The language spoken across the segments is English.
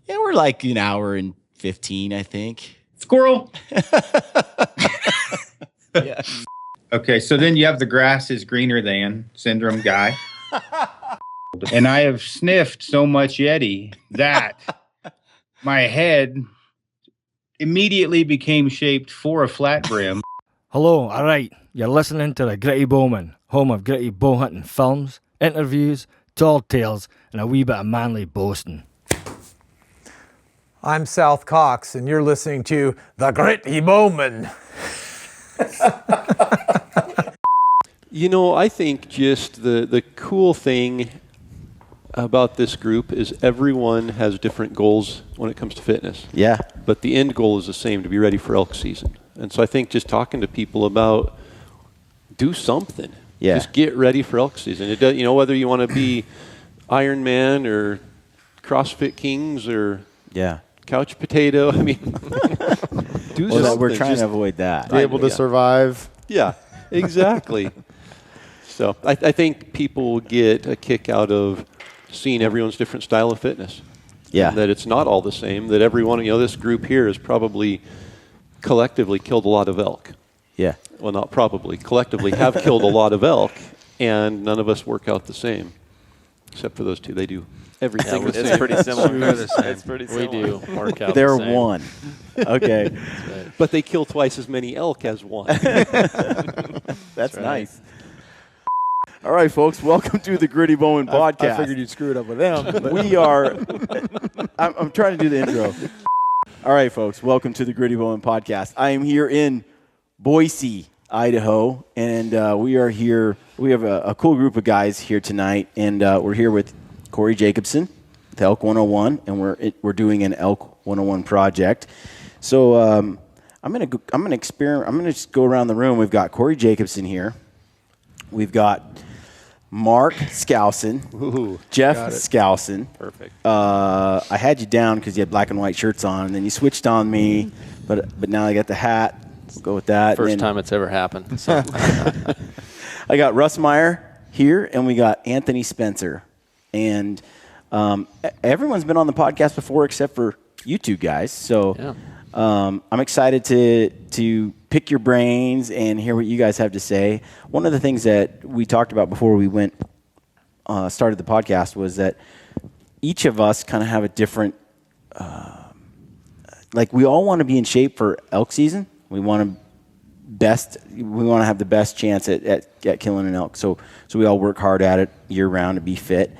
Yeah, we're like an hour and 15, I think. Squirrel. Yeah. Okay, so then you have the grass is greener than syndrome guy. And I have sniffed so much Yeti that my head immediately became shaped for a flat brim. Hello, all right. You're listening to the Gritty Bowmen, home of gritty bow hunting films, interviews, tall tales, and a wee bit of manly boasting. I'm South Cox, and you're listening to the Gritty Bowmen. You know, I think just the cool thing about this group is everyone has different goals when it comes to fitness. Yeah. But the end goal is the same, to be ready for elk season. And so I think just talking to people about do something. Yeah. Just get ready for elk season. It does, you know, whether you want to be Iron Man or CrossFit Kings or couch potato. I mean, do something. We're trying to avoid that. Be able to survive. Yeah, exactly. So I think people will get a kick out of seeing everyone's different style of fitness. Yeah. That it's not all the same, that everyone, you know, this group here has probably collectively killed a lot of elk. Yeah. Well, not probably. Collectively have killed a lot of elk, and none of us work out the same. Except for those two. They do everything the same. It's pretty similar. It's pretty similar. We do work out They're the same. one. Okay. Right. But they kill twice as many elk as one. That's nice. All right, folks, welcome to the Gritty Bowmen podcast. I figured you'd screw it up with them. We are, I'm trying to do the intro. All right, folks, welcome to the Gritty Bowmen podcast. I am here in Boise, Idaho, and we are here. We have a cool group of guys here tonight, and we're here with Corey Jacobsen, with ELK101, and we're doing an ELK101 project. So I'm gonna experiment. I'm gonna just go around the room. We've got Corey Jacobsen here. We've got Mark Skousen, Jeff Skousen. Perfect. I had you down because you had black and white shirts on, and then you switched on me, but now I got the hat. We'll go with that. First time it's ever happened. So. I got Russ Meyer here, and we got Anthony Spencer. And everyone's been on the podcast before except for you two guys. So I'm excited to pick your brains and hear what you guys have to say. One of the things that we talked about before we started the podcast was that each of us kind of have a different, like we all want to be in shape for elk season. We want to have the best chance at killing an elk. So we all work hard at it year round to be fit,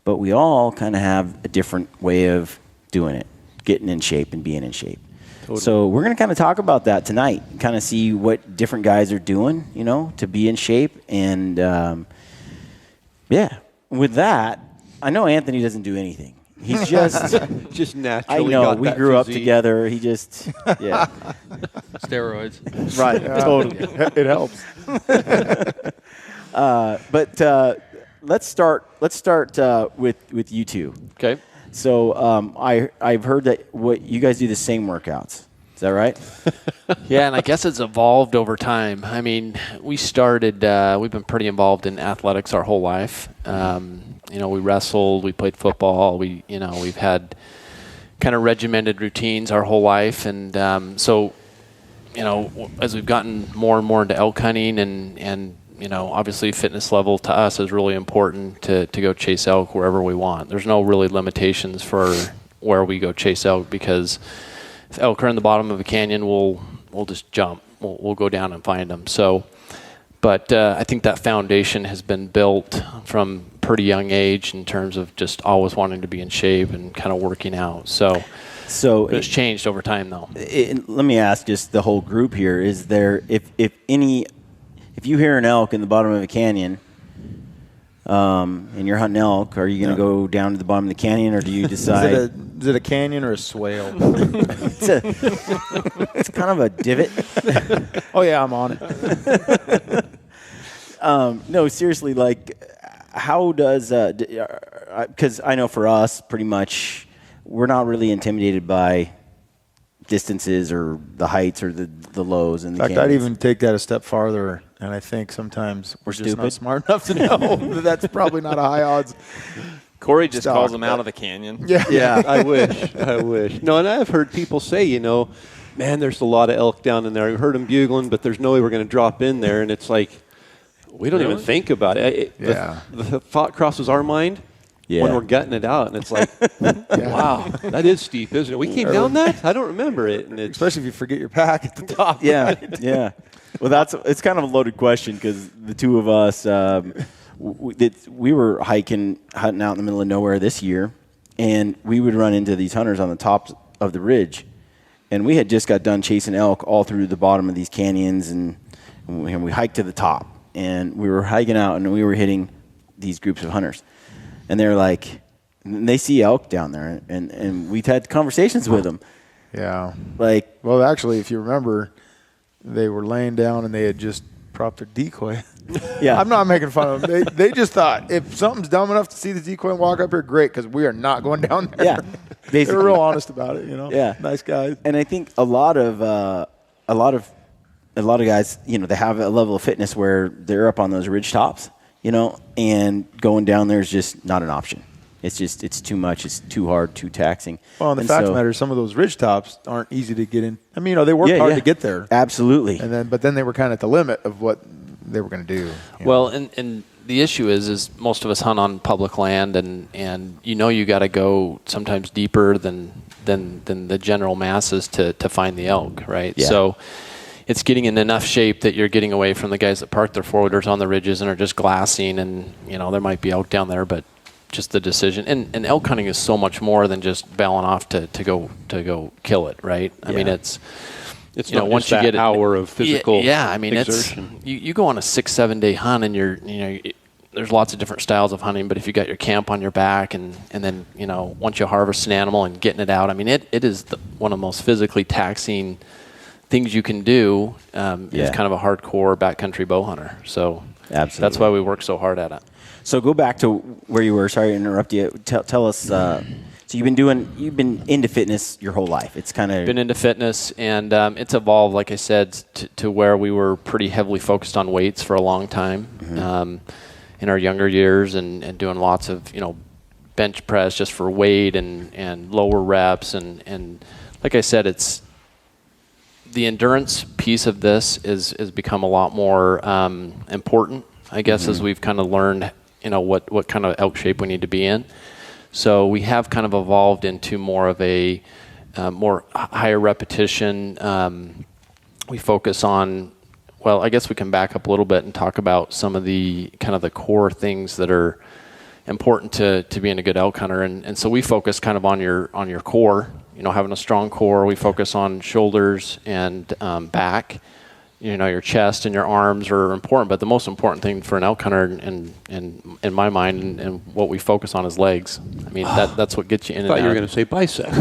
but we all kind of have a different way of doing it, getting in shape and being in shape. Totally. So we're going to kind of talk about that tonight, kind of see what different guys are doing, you know, to be in shape. And, with that, I know Anthony doesn't do anything. He's just naturally. I know, got we that grew up physique. together. He just, Steroids. Right, totally. It helps. But let's start with you two. Okay. So I've heard that what you guys do the same workouts. Is that right? Yeah, and I guess it's evolved over time. I mean, we started, we've been pretty involved in athletics our whole life. You know, we wrestled, we played football, we've had kind of regimented routines our whole life. And so, you know, as we've gotten more and more into elk hunting and you know, obviously fitness level to us is really important to go chase elk wherever we want. There's no really limitations for where we go chase elk because if elk are in the bottom of a canyon, we'll just jump. We'll go down and find them. So, but I think that foundation has been built from pretty young age in terms of just always wanting to be in shape and kind of working out. So it's changed over time though. Let me ask just the whole group here. Is there, if you hear an elk in the bottom of a canyon, and you're hunting elk, are you going to go down to the bottom of the canyon, or do you decide? Is it a canyon or a swale? It's kind of a divot. Oh yeah, I'm on it. No, seriously, like, how does? Because I know for us, pretty much, we're not really intimidated by distances or the heights or the lows and the canyons. I'd even take that a step farther, and I think sometimes we're just stupid. not smart enough to know that that's probably not a high odds Corey just Stock, calls them but- out of the canyon. Yeah. I wish. No, and I've heard people say, man, there's a lot of elk down in there. I've heard them bugling, but there's no way we're going to drop in there. And it's like, we don't even think about it. The thought crosses our mind when we're gutting it out. And it's like, wow, that is steep, isn't it? We came down that? I don't remember it. And Especially if you forget your pack at the top. Yeah, yeah. Well, it's kind of a loaded question because the two of us, we were hunting out in the middle of nowhere this year, and we would run into these hunters on the top of the ridge. And we had just got done chasing elk all through the bottom of these canyons, and we hiked to the top. And we were hiking out, and we were hitting these groups of hunters. And they're like, they see elk down there, and we've had conversations with them. Yeah. Like, well, actually, if you remember, they were laying down and they had just propped their decoy. Yeah. I'm not making fun of them. They just thought, if something's dumb enough to see the decoy and walk up here, great, because we are not going down there. Yeah. They were real honest about it, Yeah. Nice guys. And I think a lot of guys, they have a level of fitness where they're up on those ridge tops, and going down there is just not an option. It's too much. It's too hard, too taxing. Well, and the fact of the matter is some of those ridge tops aren't easy to get in. I mean, they worked hard to get there. Absolutely. But then they were kind of at the limit of what they were going to do. Well, and the issue is most of us hunt on public land, and you got to go sometimes deeper than the general masses to find the elk, right? Yeah. So it's getting in enough shape that you're getting away from the guys that park their four-wheelers on the ridges and are just glassing, and there might be elk down there, but just the decision. And elk hunting is so much more than just bailing off to go kill it, right? I mean, it's not once just you that get hour of physical I mean, exertion. You go on a 6-7 day hunt, and there's lots of different styles of hunting, but if you got your camp on your back and then once you harvest an animal and getting it out, I mean, it is one of the most physically taxing things you can do. Is kind of a hardcore backcountry bow hunter. So absolutely, that's why we work so hard at it. So go back to where you were. Sorry to interrupt you. Tell us. So you've been into fitness your whole life. It's kind of been into fitness, and it's evolved, like I said, to where we were pretty heavily focused on weights for a long time in our younger years, and doing lots of bench press just for weight and lower reps, and like I said, it's the endurance piece of this is become a lot more important, I guess, as we've kind of learned what kind of elk shape we need to be in. So we have kind of evolved into more of a more higher repetition. We focus on, well, I guess we can back up a little bit and talk about some of the kind of the core things that are important to being a good elk hunter. And so we focus kind of on your core, having a strong core. We focus on shoulders and back. Your chest and your arms are important, but the most important thing for an elk hunter, and in my mind, and what we focus on is legs. I mean, that's what gets you in and out. I thought you were going to say biceps.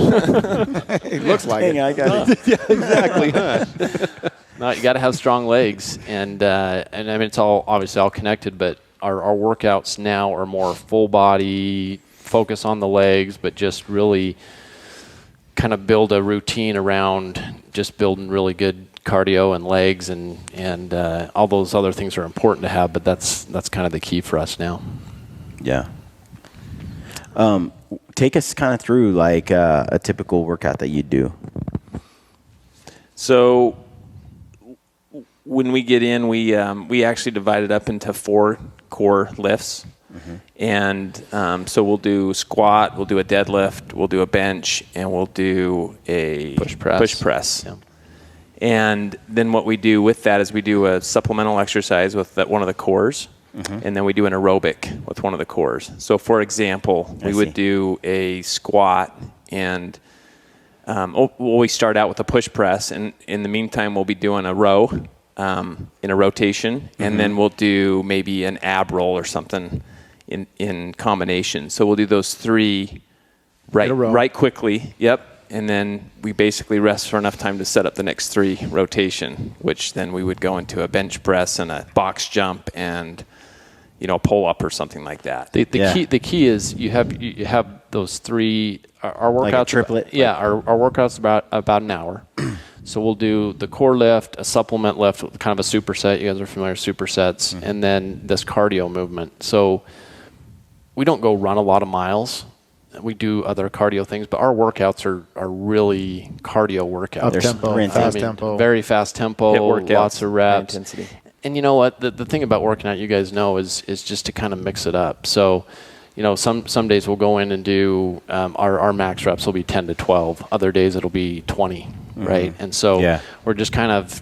It looks like it. I got it. Yeah, exactly. No, you got to have strong legs, and I mean, it's obviously all connected, but our workouts now are more full body, focus on the legs, but just really kind of build a routine around just building really good cardio and legs, and all those other things are important to have, but that's kind of the key for us now. Yeah. Take us kind of through like a typical workout that you do. So when we get in, we actually divide it up into 4 core lifts. And so we'll do squat, we'll do a deadlift, we'll do a bench, and we'll do a push press. Yeah. And then what we do with that is we do a supplemental exercise with one of the cores, and then we do an aerobic with one of the cores. So, for example, we would do a squat, and we start out with a push press, and in the meantime, we'll be doing a row in a rotation, and then we'll do maybe an ab roll or something in combination. So we'll do those 3 right quickly. Yep. And then we basically rest for enough time to set up the next 3 rotation, which then we would go into a bench press and a box jump and pull up or something like that. The key is you have those 3. Our workouts, like a triplet. Our workouts about an hour. So we'll do the core lift, a supplement lift, kind of a superset. You guys are familiar with supersets, and then this cardio movement. So we don't go run a lot of miles. We do other cardio things, but our workouts are really cardio workouts. Up tempo, fast tempo. Very fast tempo, HIIT workouts, lots of reps. high intensity. And you know what? The thing about working out, you guys know, is just to kind of mix it up. So, some days we'll go in and do our max reps will be 10 to 12. Other days it'll be 20, right? And so we're just kind of,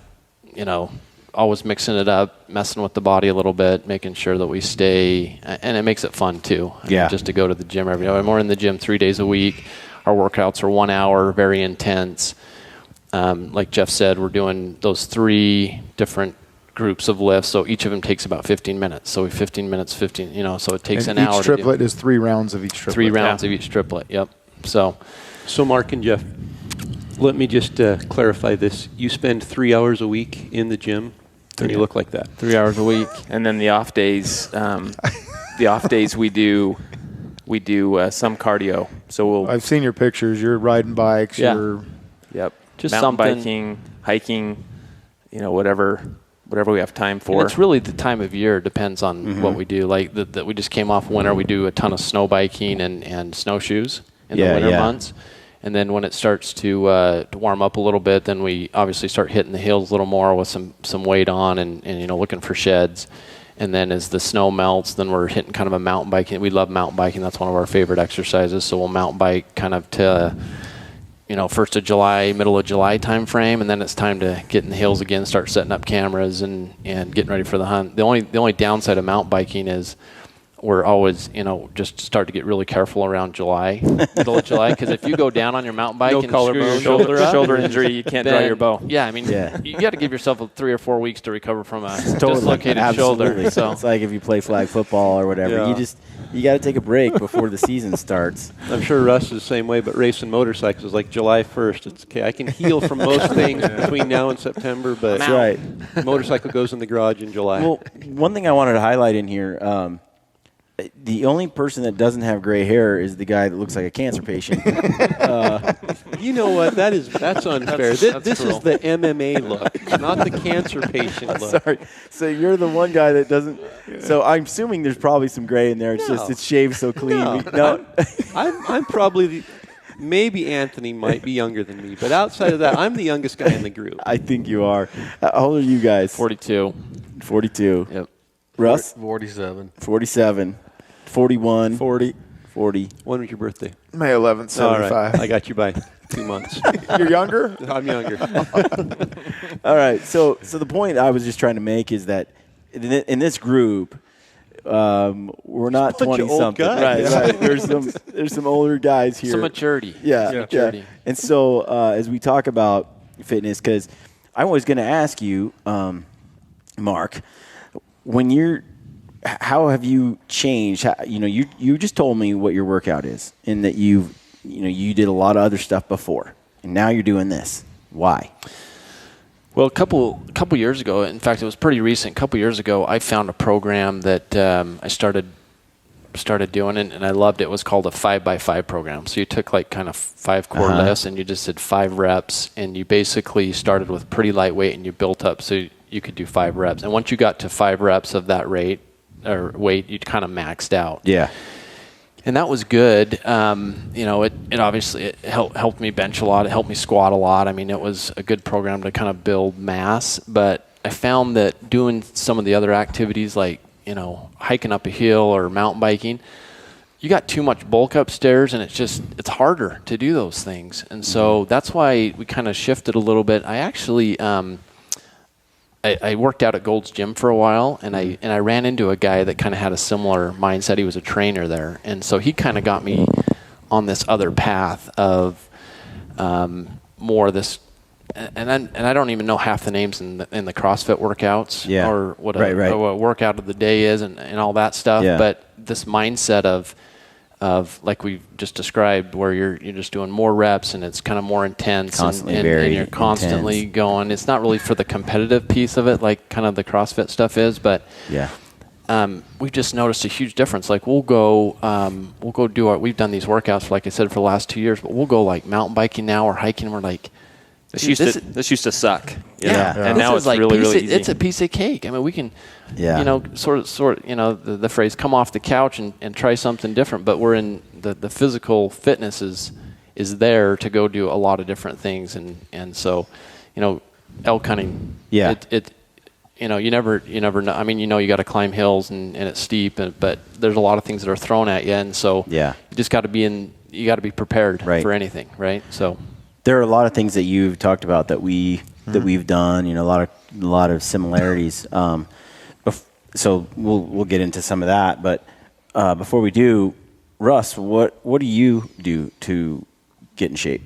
always mixing it up, messing with the body a little bit, making sure that we stay, and it makes it fun too. I mean, just to go to the gym every day. And we're in the gym 3 days a week. Our workouts are 1 hour, very intense. Like Jeff said, we're doing those 3 different groups of lifts, so each of them takes about 15 minutes. So 15 minutes, 15, so it takes an hour. Each triplet is 3 rounds of each triplet. 3 rounds of each triplet, yep. So Mark and Jeff, let me just clarify this. You spend 3 hours a week in the gym, and you look like that. 3 hours a week. And then the off days, we do some cardio. So I've seen your pictures. You're riding bikes. Yeah. You're Just mountain something. biking, hiking, whatever we have time for. And it's really the time of year. Depends on what we do. Like that we just came off winter. We do a ton of snow biking and snowshoes in the winter months. And then when it starts to warm up a little bit, then we obviously start hitting the hills a little more with some weight on and looking for sheds. And then as the snow melts, then we're hitting kind of a mountain biking. We love mountain biking. That's one of our favorite exercises. So we'll mountain bike kind of to 1st of July, middle of July time frame, and then it's time to get in the hills again, start setting up cameras and getting ready for the hunt. The only downside of mountain biking is we're always, just start to get really careful around July, middle of July, because if you go down on your mountain bike and screw your shoulder up, shoulder injury, you can't draw your bow. Yeah, I mean, you got to give yourself 3 or 4 weeks to recover from a dislocated shoulder. So it's like if you play flag football or whatever, you got to take a break before the season starts. I'm sure Russ is the same way, but racing motorcycles is like July 1st. It's okay. I can heal from most things between now and September, but That's right. Motorcycle goes in the garage in July. Well, one thing I wanted to highlight in here, the only person that doesn't have gray hair is the guy that looks like a cancer patient. You know what? That's unfair. This is the MMA look, not the cancer patient look. Sorry. So you're the one guy that doesn't. So I'm assuming there's probably some gray in there. It's just it's shaved so clean. No. I'm probably maybe Anthony might be younger than me, but outside of that, I'm the youngest guy in the group. I think you are. How old are you guys? 42. 42. Yep. Russ? 47. 47. 41. 40. 40. When was your birthday? May 11th, 75. All right. I got you by 2 months. You're younger? I'm younger. All right. So the point I was just trying to make is that in this group, we're not 20-something. Right. There's some older guys here. Some maturity. Yeah. And so as we talk about fitness, because I was going to ask you, Mark, how have you changed? You just told me what your workout is, and that you did a lot of other stuff before, and now you're doing this. Why? Well, a couple years ago, in fact, it was pretty recent. A couple years ago, I found a program that I started doing, and I loved it. It was called a 5x5 program. So you took like kind of 5 core lifts, and you just did 5 reps, and you basically started with pretty lightweight, and you built up so you could do 5 reps. And once you got to 5 reps of that rate or weight, you kind of maxed out. Yeah. And that was good. It obviously helped me bench a lot. It helped me squat a lot. I mean, it was a good program to kind of build mass. But I found that doing some of the other activities like, hiking up a hill or mountain biking, you got too much bulk upstairs, and it's harder to do those things. And so that's why we kind of shifted a little bit. I actually I worked out at Gold's Gym for a while, and I ran into a guy that kind of had a similar mindset. He was a trainer there, and so he kind of got me on this other path of more of this. And I don't even know half the names in the CrossFit workouts, or what a workout of the day is, and all that stuff. Yeah. But this mindset of like we just described, where you're just doing more reps and it's kind of more intense, and you're constantly going. It's not really for the competitive piece of it, like kind of the CrossFit stuff is, but we've just noticed a huge difference. Like we'll go we've done these workouts, like I said, for the last 2 years, but we'll go like mountain biking now or hiking. And we're like, This used to suck. Yeah. And now it's really easy. It's a piece of cake. I mean, we can, Yeah. sort of, the phrase "come off the couch and try something different." But we're in the physical fitness is there to go do a lot of different things, and so, elk hunting. Yeah. You never know. I mean, you got to climb hills and it's steep, but there's a lot of things that are thrown at you, and so Yeah. you just got to be prepared Right. for anything, right? So There are a lot of things that you've talked about that we've done. A lot of similarities. So we'll get into some of that. But before we do, Russ, what do you do to get in shape?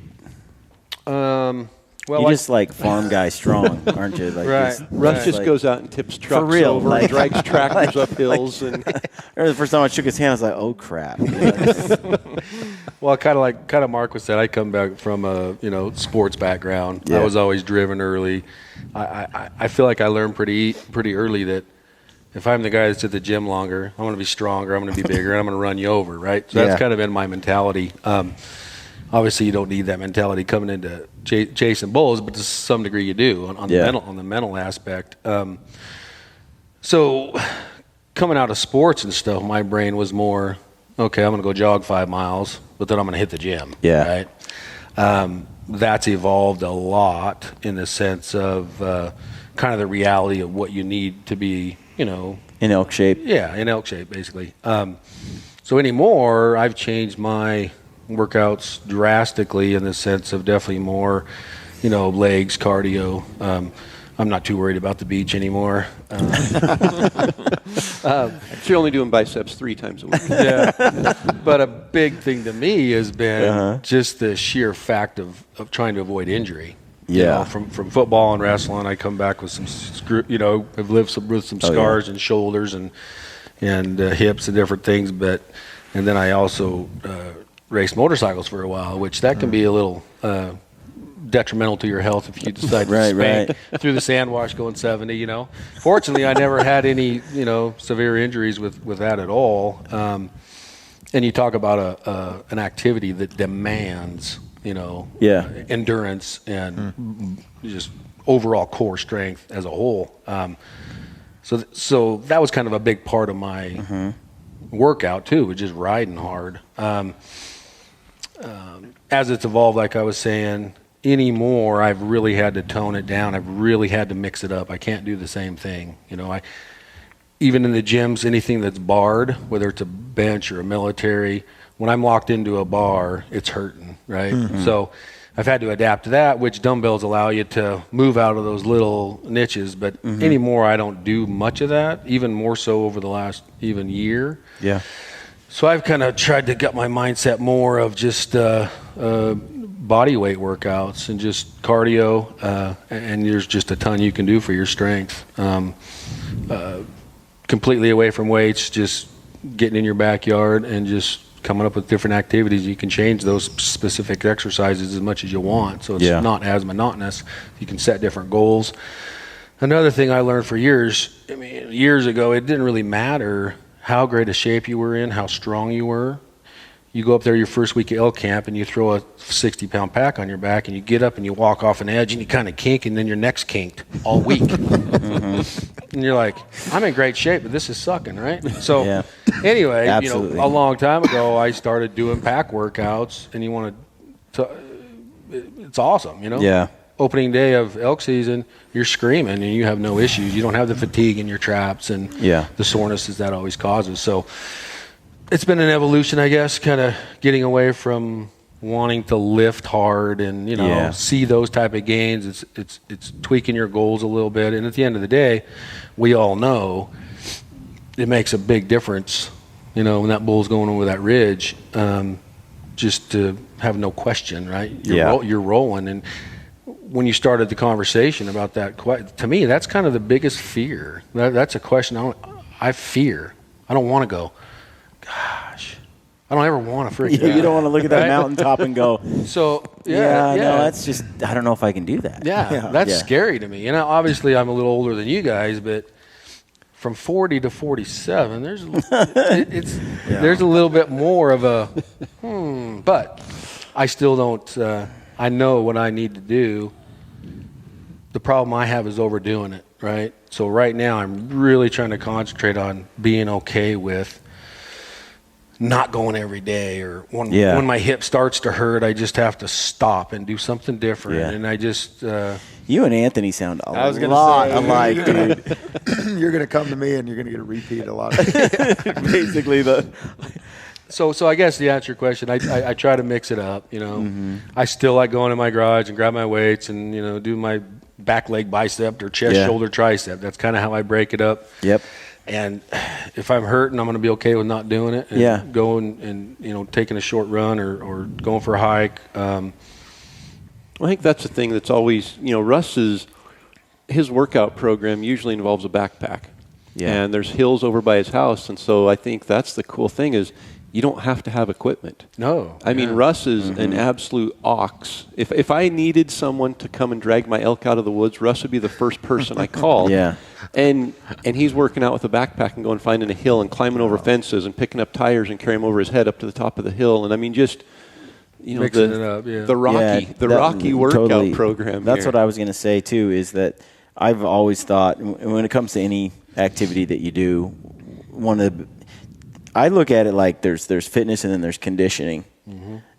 Well, You're just like farm guy strong, aren't you? Like right. Russ just goes out and tips trucks real, over like- and drags tractors up hills. I remember the first time I shook his hand, I was like, "Oh crap!" Well, kind of Mark was said. I come back from a sports background. Yeah. I was always driven early. I feel like I learned pretty early that if I'm the guy that's at the gym longer, I'm going to be stronger. I'm going to be bigger, and I'm going to run you over. Right. So that's kind of been my mentality. Obviously, you don't need that mentality coming into chasing bulls, but to some degree you do on the mental aspect. So coming out of sports and stuff, my brain was more, okay, I'm going to go jog 5 miles, but then I'm going to hit the gym. Yeah. Right. That's evolved a lot in the sense of kind of the reality of what you need to be, in elk shape. Yeah, in elk shape, basically. So anymore, I've changed my workouts drastically in the sense of definitely more, legs, cardio. I'm not too worried about the beach anymore. You're only doing biceps 3 times a week. Yeah. But a big thing to me has been just the sheer fact of trying to avoid injury. Yeah. From football and wrestling, I come back with some I've lived with some scars and shoulders and hips and different things. And then I also raced motorcycles for a while, which that can be a little detrimental to your health if you decide to spank through the sand wash going 70. Fortunately, I never had any severe injuries with that at all. And you talk about an activity that demands endurance and just overall core strength as a whole. So that was kind of a big part of my workout too, was just riding hard. As it's evolved, like I was saying, anymore, I've really had to tone it down. I've really had to mix it up. I can't do the same thing. Even in the gyms, anything that's barred, whether it's a bench or a military, when I'm locked into a bar, it's hurting, right? So I've had to adapt to that, which dumbbells allow you to move out of those little niches. But anymore, I don't do much of that, even more so over the last even year. Yeah. So I've kind of tried to get my mindset more of just body weight workouts and just cardio, and there's just a ton you can do for your strength. Completely away from weights, just getting in your backyard and just coming up with different activities. You can change those specific exercises as much as you want, so it's not as monotonous. You can set different goals. Another thing I learned for years ago, it didn't really matter how great a shape you were in, how strong you were. You go up there your first week at elk camp and you throw a 60-pound pack on your back and you get up and you walk off an edge and you kind of kink and then your neck's kinked all week. And you're like, I'm in great shape, but this is sucking, right? So anyway, a long time ago, I started doing pack workouts, and you want to, it's awesome, Yeah. Opening day of elk season, you're screaming and you have no issues. You don't have the fatigue in your traps and the soreness that always causes. So it's been an evolution, I guess, kind of getting away from wanting to lift hard and see those type of gains. It's tweaking your goals a little bit, and at the end of the day, we all know it makes a big difference. When that bull's going over that ridge, just to have no question, right? You're rolling, and when you started the conversation about that, to me, that's kind of the biggest fear. That's a question I fear. I don't want to go, gosh, I don't ever want to freak out. You don't want to look at that mountaintop and go, so, no, that's just, I don't know if I can do that. That's scary to me. And obviously I'm a little older than you guys, but from 40 to 47, there's a little bit more of a, but I still don't, I know what I need to do the problem I have is overdoing it, right? So right now I'm really trying to concentrate on being okay with not going every day, or when my hip starts to hurt, I just have to stop and do something different. Yeah. And I just you and Anthony sound a lot say, alike, dude. You're going to come to me and you're going to get a repeat a lot. Basically, So I guess to answer your question, I try to mix it up. I still like going in my garage and grab my weights and do my back leg bicep or chest shoulder tricep. That's kind of how I break it up. Yep. And if I'm hurting, I'm going to be okay with not doing it. And going and taking a short run or going for a hike. Well, I think that's the thing that's always, Russ's his workout program usually involves a backpack. Yeah. And there's hills over by his house, and so I think that's the cool thing is you don't have to have equipment. No. I mean, Russ is an absolute ox. If I needed someone to come and drag my elk out of the woods, Russ would be the first person I called. Yeah. And he's working out with a backpack and going finding a hill and climbing over fences and picking up tires and carrying them over his head up to the top of the hill. And I mean, just mixing it up, the Rocky workout program. That's what I was going to say too. Is that I've always thought when it comes to any activity that you do, I look at it like there's fitness and then there's conditioning,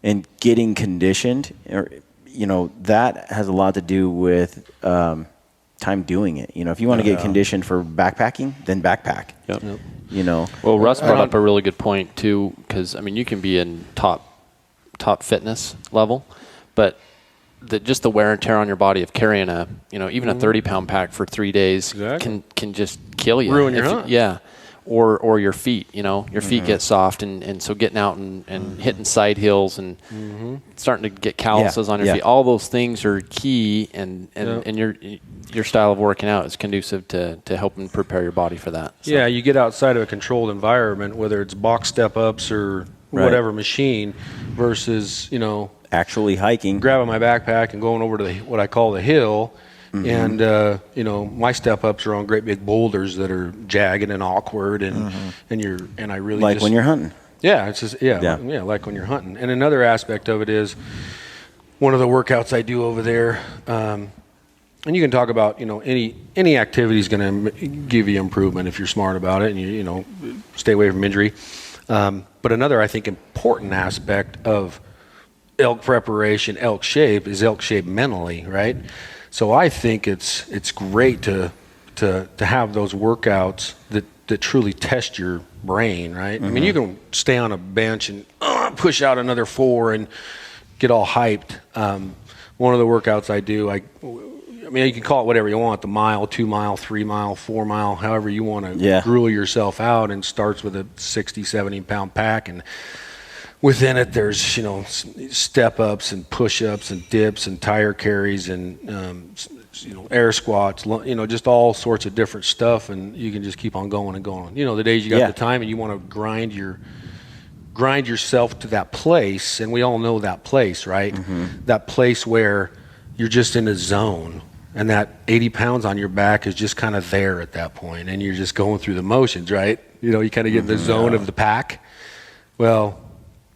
and getting conditioned, that has a lot to do with time doing it. If you want to get conditioned for backpacking, then backpack. Yep. Well, Russ brought up a really good point too, because you can be in top fitness level, but just the wear and tear on your body of carrying even a 30-pound pack for 3 days can just kill you. Ruin your hunt. Yeah. Or your feet, your feet get soft, and so getting out and hitting side hills and starting to get calluses on your feet. All those things are key, and your style of working out is conducive to helping prepare your body for that. So. Yeah, you get outside of a controlled environment, whether it's box step-ups or whatever machine, versus, actually hiking. Grabbing my backpack and going over to what I call the hill. And, my step-ups are on great big boulders that are jagged and awkward, and I really like when you're hunting. Yeah, it's just like when you're hunting. And another aspect of it is one of the workouts I do over there, and you can talk about any activity is going to give you improvement if you're smart about it and you stay away from injury. But another, I think, important aspect of elk preparation, elk shape, is elk shape mentally, right? So I think it's great to have those workouts that truly test your brain, right? I mean, you can stay on a bench and push out another 4 and get all hyped. One of the workouts I do, you can call it whatever you want, the mile, 2 mile, 3 mile, 4 mile, however you want to gruel yourself out, and starts with a 60, 70-pound pack, and within it, there's step ups and push ups and dips and tire carries and air squats, just all sorts of different stuff, and you can just keep on going and going. The days you got the time and you want to grind yourself to that place, and we all know that place, right? That place where you're just in a zone, and that 80 pounds on your back is just kind of there at that point, and you're just going through the motions, right? You kind of get in the zone of the pack. Well,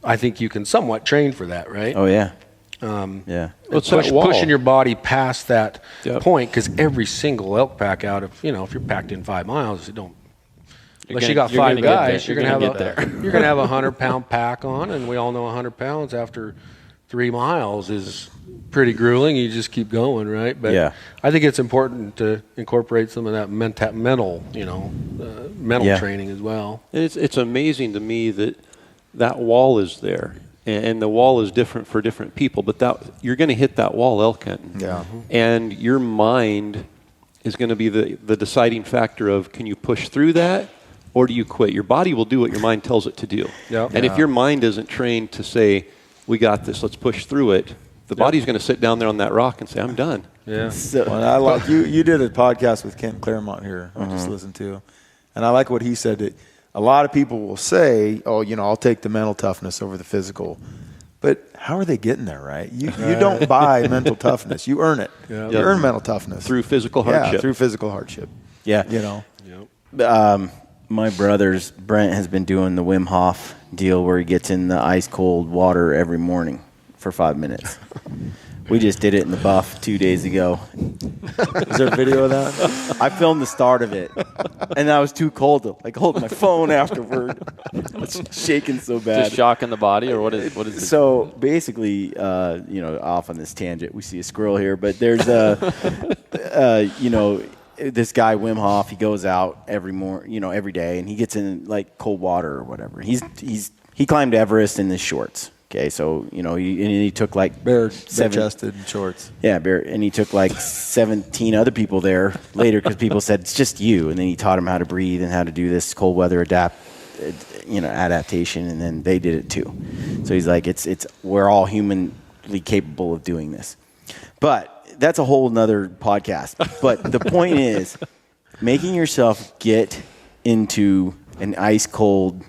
I think you can somewhat train for that, right? Oh, yeah. Pushing your body past that point, because every single elk pack out of, if you're packed in 5 miles, unless you got 5 guys, you're going to have a 100-pound pack on, and we all know 100 pounds after 3 miles is pretty grueling. You just keep going, right? But I think it's important to incorporate some of that mental training as well. It's amazing to me that wall is there, and the wall is different for different people, but you're going to hit that wall elk hunting. And your mind is going to be the deciding factor of, can you push through that, or do you quit? Your body will do what your mind tells it to do. And if your mind isn't trained to say, we got this, let's push through it, the body's going to sit down there on that rock and say, I'm done. So, I like you did a podcast with Kent Claremont here I just listened to, and I like what he said, that a lot of people will say, I'll take the mental toughness over the physical. But how are they getting there, right? You don't buy mental toughness. You earn it. You earn mental toughness. Through physical hardship. Yeah, through physical hardship. Yeah. My brother's Brent has been doing the Wim Hof deal where he gets in the ice cold water every morning for 5 minutes. We just did it in the Buff 2 days ago. Is there a video of that? I filmed the start of it, and I was too cold to hold my phone afterward. I was shaking so bad. Just shock in the body, or what is it? So basically, off on this tangent, we see a squirrel here, but there's this guy Wim Hof. He goes out every day, and he gets in like cold water or whatever. He climbed Everest in his shorts. Okay, so he took like bare-chested shorts. Yeah, and he took like 17 other people there later because people said it's just you, and then he taught them how to breathe and how to do this cold weather adaptation, and then they did it too. So he's like, we're all humanly capable of doing this, but that's a whole nother podcast. But the point is, making yourself get into an ice cold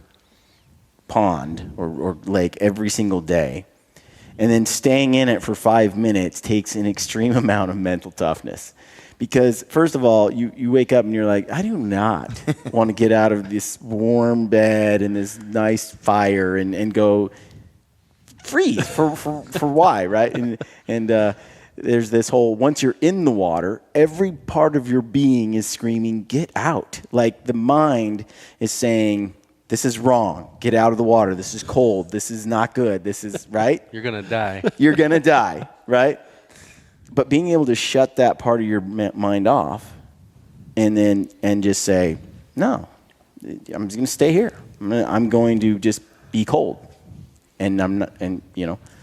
pond or lake every single day, and then staying in it for 5 minutes takes an extreme amount of mental toughness. Because first of all, you wake up and you're like, I do not want to get out of this warm bed and this nice fire and go freeze for why, right? And there's this whole, once you're in the water, every part of your being is screaming, get out. Like the mind is saying, this is wrong. Get out of the water. This is cold. This is not good. This is, right? You're going to die. You're going to die, right? But being able to shut that part of your mind off and just say, no, I'm just going to stay here. I'm going to just be cold. And I'm not,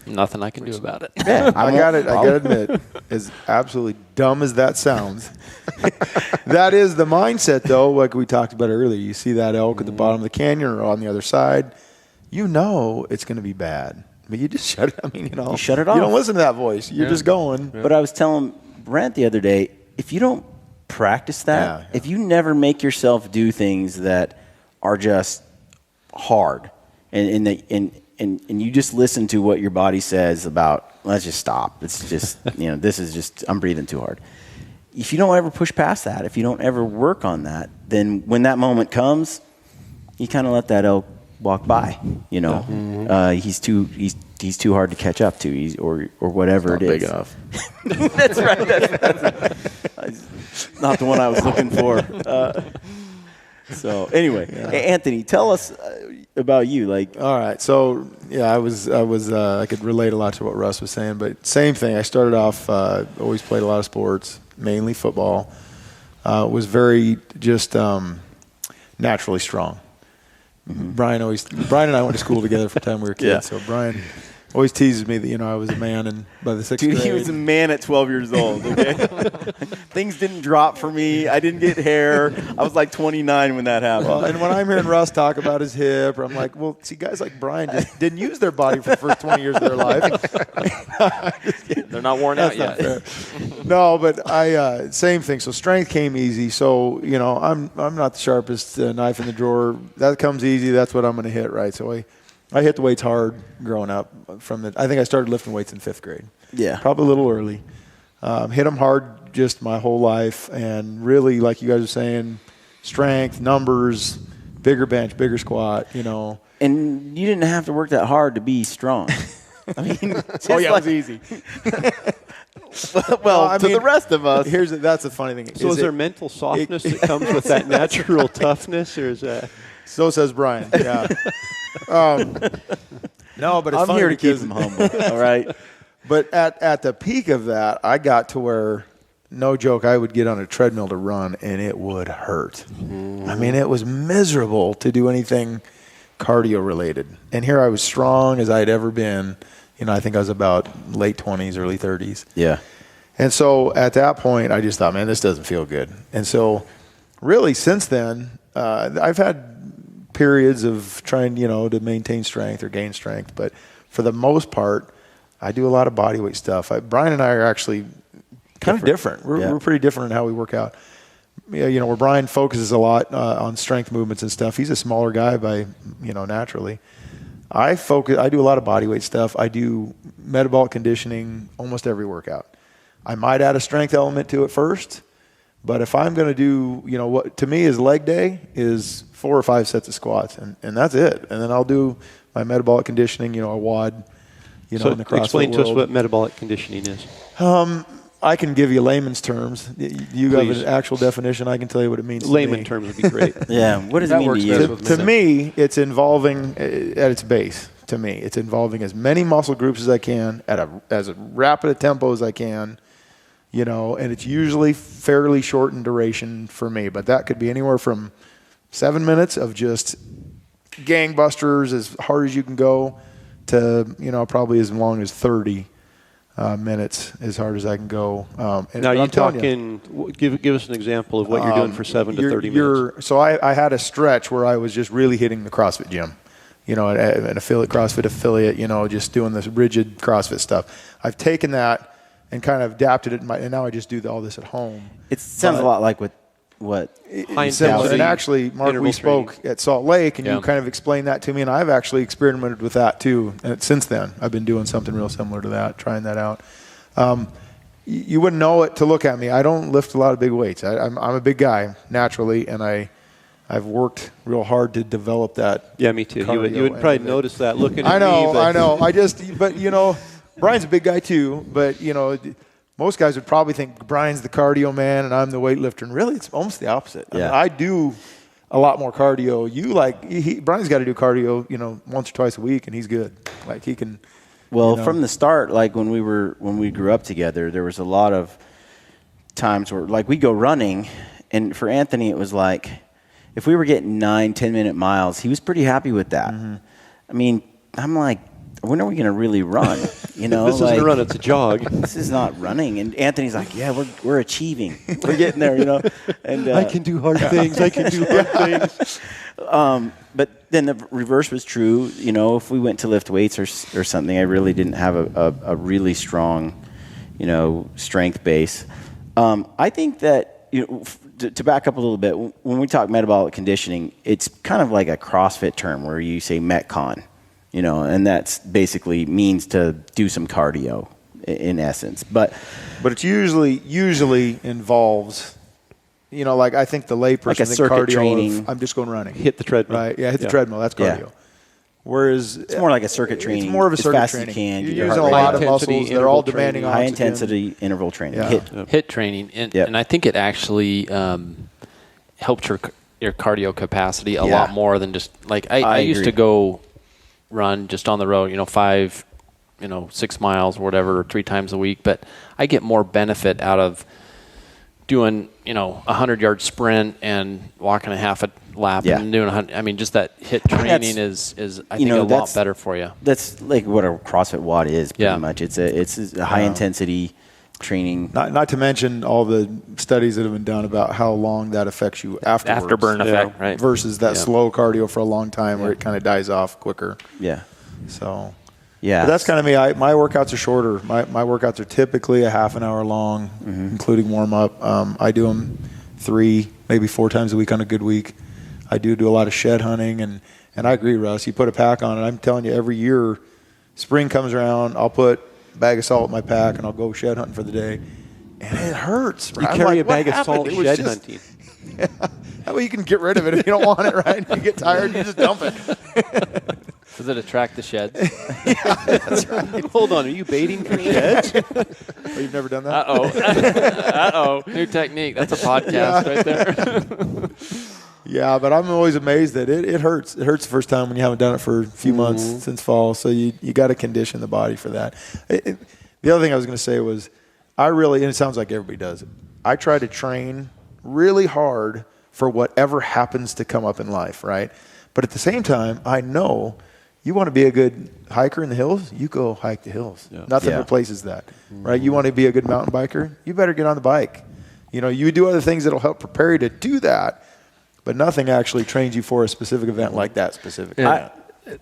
nothing I can do about it. Yeah, I got to admit, as absolutely dumb as that sounds, that is the mindset, though, like we talked about earlier. You see that elk at the bottom of the canyon or on the other side, it's going to be bad. But you just shut it. You shut it off. You don't listen to that voice. You're just going. Yeah. But I was telling Brent the other day, if you don't practice that, if you never make yourself do things that are just hard, and you just listen to what your body says about, let's just stop. It's just, this is just, I'm breathing too hard. If you don't ever push past that, if you don't ever work on that, then when that moment comes, you kind of let that elk walk by. He's too hard to catch up to, or whatever it is. Big enough. That's right. That's not the one I was looking for. So anyway, Anthony, tell us about you. All right. So I I could relate a lot to what Russ was saying, but same thing. I started off, always played a lot of sports, mainly football. Was very just naturally strong. Mm-hmm. Brian and I went to school together for the time we were kids. Yeah. So Brian always teases me that I was a man, and by the sixth grade, he was a man at 12 years old. Okay, things didn't drop for me. I didn't get hair. I was like 29 when that happened. Well, and when I'm hearing Russ talk about his hip, I'm like, well, see, guys like Brian just didn't use their body for the first 20 years of their life. They're not worn out yet. No, but same thing. So strength came easy. So I'm not the sharpest knife in the drawer. That comes easy. That's what I'm going to hit, right? So I hit the weights hard growing up. I think I started lifting weights in 5th grade. Yeah. Probably a little early. Hit them hard just my whole life. And really, like you guys are saying, strength, numbers, bigger bench, bigger squat, And you didn't have to work that hard to be strong. It was easy. To the rest of us. That's the funny thing. So is there mental softness that comes with that natural toughness, or is that? So says Brian. Yeah. No, but it's I'm here to keep him humble. All right. But at the peak of that, I got to where, no joke, I would get on a treadmill to run, and it would hurt. It was miserable to do anything cardio related. And here I was strong as I'd ever been. I think I was about late 20s, early 30s. Yeah. And so at that point, I just thought, man, this doesn't feel good. And so really since then, I've had periods of trying, to maintain strength or gain strength. But for the most part, I do a lot of body weight stuff. Brian and I are actually kind of different. We're pretty different in how we work out. Where Brian focuses a lot on strength movements and stuff. He's a smaller guy by, naturally. I do a lot of body weight stuff. I do metabolic conditioning almost every workout. I might add a strength element to it first, but if I'm going to do, what to me is leg day is 4 or 5 sets of squats, and that's it. And then I'll do my metabolic conditioning, a WOD, so in the CrossFit explain world. to us what metabolic conditioning is. I can give you layman's terms. You have Please. an actual definition. I can tell you what it means. Layman to me. terms would be great. Yeah. What does it That mean works to best you? with To me, it's involving at its base. To me, it's involving as many muscle groups as I can at as rapid a tempo as I can. You know, and it's usually fairly short in duration for me, but that could be anywhere from 7 minutes of just gangbusters as hard as you can go to, you know, probably as long as 30 minutes as hard as I can go. Now, you talking, give us an example of what you're doing for 7 to 30 minutes. So I had a stretch where I was just really hitting the CrossFit gym, you know, an affiliate CrossFit affiliate, you know, just doing this rigid CrossFit stuff. I've taken that and kind of adapted it, and now I just do all this at home. It sounds a lot like what High intensity and actually, Mark, we spoke at Salt Lake, and you kind of explained that to me, and I've actually experimented with that too. And since then, I've been doing something real similar to that, trying that out. You wouldn't know it to look at me. I don't lift a lot of big weights. I'm a big guy naturally, and I've worked real hard to develop that. Yeah, me too. You would probably notice that looking at me. I know. But you know, Brian's a big guy too, but you know, most guys would probably think Brian's the cardio man and I'm the weightlifter, and really it's almost the opposite. Yeah. I mean, I do a lot more cardio. Brian's got to do cardio, you know, once or twice a week, and he's good. Like he can. Well, you know. from the start, like when we grew up together, there was a lot of times where like we go running, and for Anthony it was like if we were getting 9-10 minute miles, he was pretty happy with that. Mm-hmm. I mean, I'm like, when are we going to really run? You know, this isn't a run; it's a jog. This is not running. And Anthony's like, yeah, we're achieving. We're getting there, you know. And I can do hard things. I can do hard things. But then the reverse was true. You know, if we went to lift weights or something, I really didn't have a really strong, you know, strength base. I think that, you know, to back up a little bit, when we talk metabolic conditioning, it's kind of like a CrossFit term where you say Metcon. You know, and that's basically means to do some cardio in essence. But it usually involves, you know, like I think the layperson like a thinks circuit cardio training. I'm just going running. Hit the treadmill. Right. Yeah, hit the treadmill. That's cardio. Yeah. Whereas it's more like a circuit training. It's more of a circuit as fast training. As you can. You're Your using a heart lot rate of muscles. They're all demanding high oxygen. intensity interval training. Yeah. HIIT training, and I think it actually helped your cardio capacity a lot more than just like I used to go run just on the road, you know, 5, you know, 6 miles or whatever, 3 times a week. But I get more benefit out of doing, you know, 100-yard sprint and walking a half a lap and doing 100. I mean, just that HIIT training is I think a lot better for you. That's like what a CrossFit WOD is pretty much. It's a high intensity training. Not to mention all the studies that have been done about how long that affects you afterwards. Afterburn effect, right? Versus that slow cardio for a long time where it kind of dies off quicker. Yeah. So. Yeah. But that's kind of me. My workouts are shorter. My workouts are typically a half an hour long, including warm up. I do them 3, maybe 4 times a week on a good week. I do a lot of shed hunting, and I agree, Russ. You put a pack on, and I'm telling you, every year, spring comes around, I'll put a bag of salt in my pack, and I'll go shed hunting for the day, and it hurts. You carry a bag of salt shed hunting. Yeah. That way you can get rid of it if you don't want it, right? You get tired, you just dump it. Does it attract the sheds? Yeah, that's right. Hold on, are you baiting for sheds? Oh, you've never done that? Uh-oh. New technique. That's a podcast right there. Yeah, but I'm always amazed that it hurts. It hurts the first time when you haven't done it for a few months since fall. So you got to condition the body for that. The other thing I was going to say was and it sounds like everybody does it, I try to train really hard for whatever happens to come up in life, right? But at the same time, I know you want to be a good hiker in the hills, you go hike the hills. Yeah. Nothing replaces that, right? You want to be a good mountain biker, you better get on the bike. You know, you do other things that'll help prepare you to do that, but nothing actually trains you for a specific event like that specific. I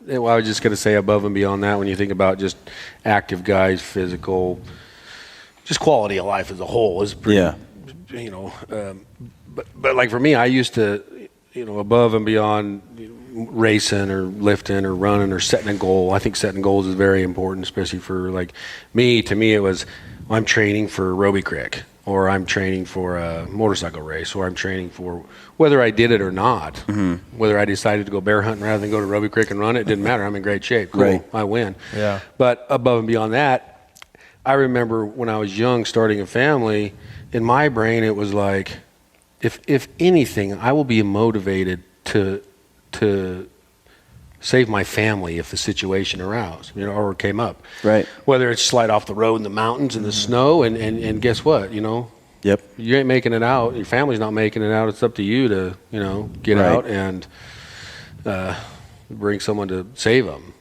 was just going to say above and beyond that, when you think about just active guys, physical, just quality of life as a whole is pretty, you know, but like for me, I used to, you know, above and beyond racing or lifting or running or setting a goal. I think setting goals is very important, especially for like me. To me, it was I'm training for Roby Creek, or I'm training for a motorcycle race, or I'm training for whether I did it or not. Whether I decided to go bear hunting rather than go to Roby Creek and run it, didn't matter. I'm in great shape. Cool, I win. Yeah. But above and beyond that, I remember when I was young, starting a family, in my brain it was like, if anything, I will be motivated to save my family if the situation arose, or came up. Right. Whether it's slide off the road in the mountains in the snow, and guess what, Yep. You ain't making it out. Your family's not making it out. It's up to you to, get out and bring someone to save them.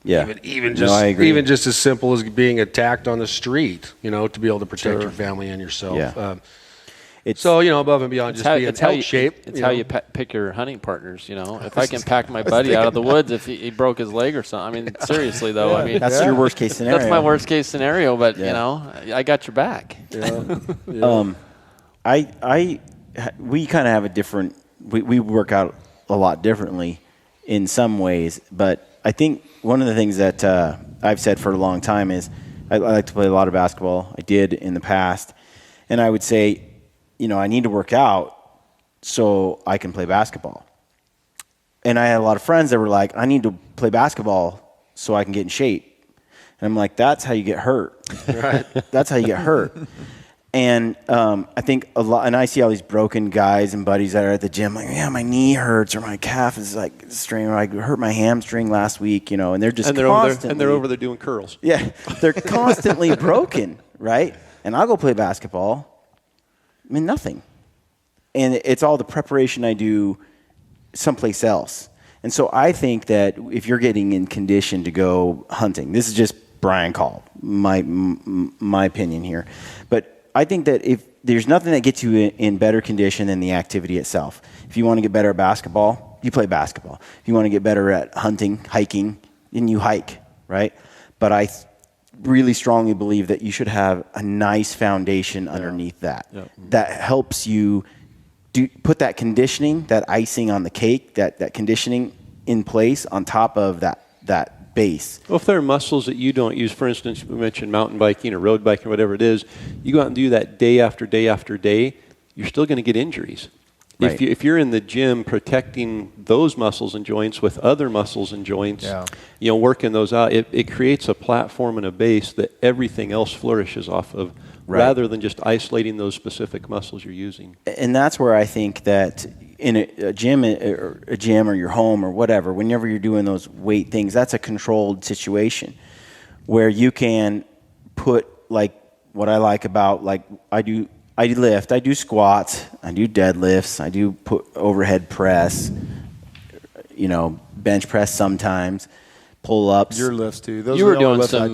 Yeah. Even just as simple as being attacked on the street, to be able to protect your family and yourself. Yeah. So, above and beyond just being Elk Shape. It's how you pick your hunting partners, If I can pack my buddy out of the woods if he broke his leg or something. I mean, seriously, though. That's your worst case scenario. That's my worst case scenario, but, I got your back. Yeah. We kind of have a different, we work out a lot differently in some ways, but I think one of the things that I've said for a long time is I like to play a lot of basketball. I did in the past, and I would say, I need to work out so I can play basketball. And I had a lot of friends that were like, I need to play basketball so I can get in shape. And I'm like, that's how you get hurt. Right. That's how you get hurt. And I think a lot, and I see all these broken guys and buddies that are at the gym, like, yeah, my knee hurts or my calf is like strained, or I hurt my hamstring last week, and they're just they're over there doing curls. Yeah, they're constantly broken, right? And I'll go play basketball. Nothing. And it's all the preparation I do someplace else. And so I think that if you're getting in condition to go hunting, this is just Brian Call, my opinion here. But I think that if there's nothing that gets you in better condition than the activity itself. If you want to get better at basketball, you play basketball. If you want to get better at hunting, hiking, then you hike, right? But I really strongly believe that you should have a nice foundation underneath that. That helps you put that conditioning, that icing on the cake, that conditioning in place on top of that base. Well, if there are muscles that you don't use, for instance, we mentioned mountain biking or road biking or whatever it is, you go out and do that day after day after day, you're still going to get injuries. Right. If you're in the gym protecting those muscles and joints with other muscles and joints, working those out, it creates a platform and a base that everything else flourishes off of, rather than just isolating those specific muscles you're using. And that's where I think that in a gym or your home or whatever, whenever you're doing those weight things, that's a controlled situation where you can put, like, what I like about, like, I lift, I do squats, I do deadlifts, I do put overhead press, bench press sometimes, pull-ups. Your lifts too. Those you were doing some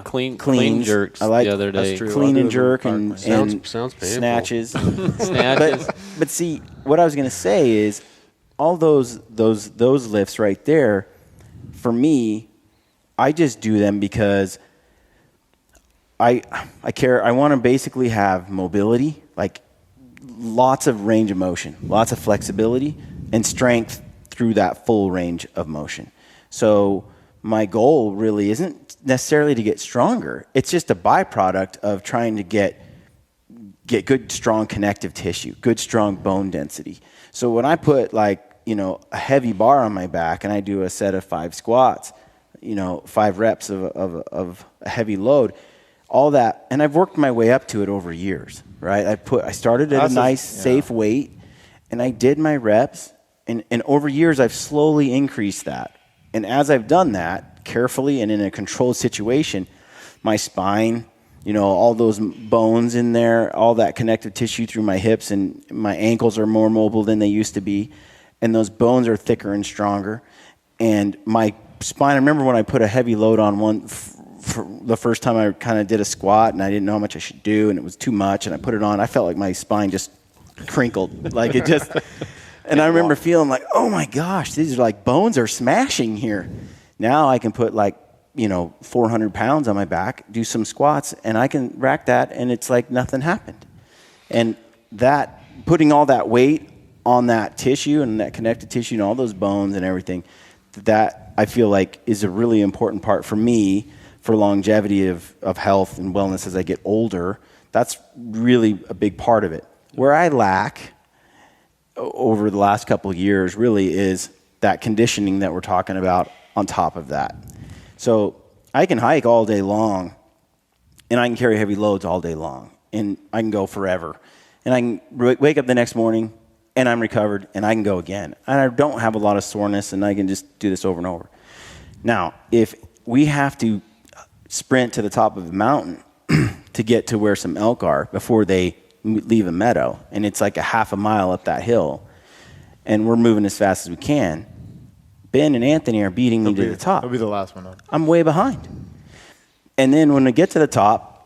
clean jerks the other day. Clean and jerk and sounds snatches. But see, what I was going to say is all those lifts right there, for me, I just do them because I care. I want to basically have mobility, like lots of range of motion, lots of flexibility, and strength through that full range of motion. So my goal really isn't necessarily to get stronger. It's just a byproduct of trying to get good, strong connective tissue, good, strong bone density. So when I put a heavy bar on my back and I do a set of 5 squats, 5 reps of a heavy load, all that, and I've worked my way up to it over years, right? I started at a nice, safe weight, and I did my reps, and over years I've slowly increased that. And as I've done that carefully and in a controlled situation, my spine, all those bones in there, all that connective tissue through my hips and my ankles are more mobile than they used to be, and those bones are thicker and stronger. And my spine, I remember when I put a heavy load on one for the first time I kind of did a squat and I didn't know how much I should do and it was too much and I put it on, I felt like my spine just crinkled, like it just, and I remember feeling like, oh my gosh, these are like bones are smashing here. Now I can put 400 pounds on my back, do some squats, and I can rack that and it's like nothing happened. And that, putting all that weight on that tissue and that connective tissue and all those bones and everything, that I feel like is a really important part for me for longevity of health and wellness as I get older. That's really a big part of it. Where I lack over the last couple of years really is that conditioning that we're talking about on top of that. So I can hike all day long, and I can carry heavy loads all day long, and I can go forever. And I can wake up the next morning, and I'm recovered, and I can go again. And I don't have a lot of soreness, and I can just do this over and over. Now, if we have to sprint to the top of the mountain to get to where some elk are before they leave a meadow, and it's like a half a mile up that hill, and we're moving as fast as we can, Ben and Anthony are beating me to the top. He'll be the last one up. I'm way behind. And then when I get to the top,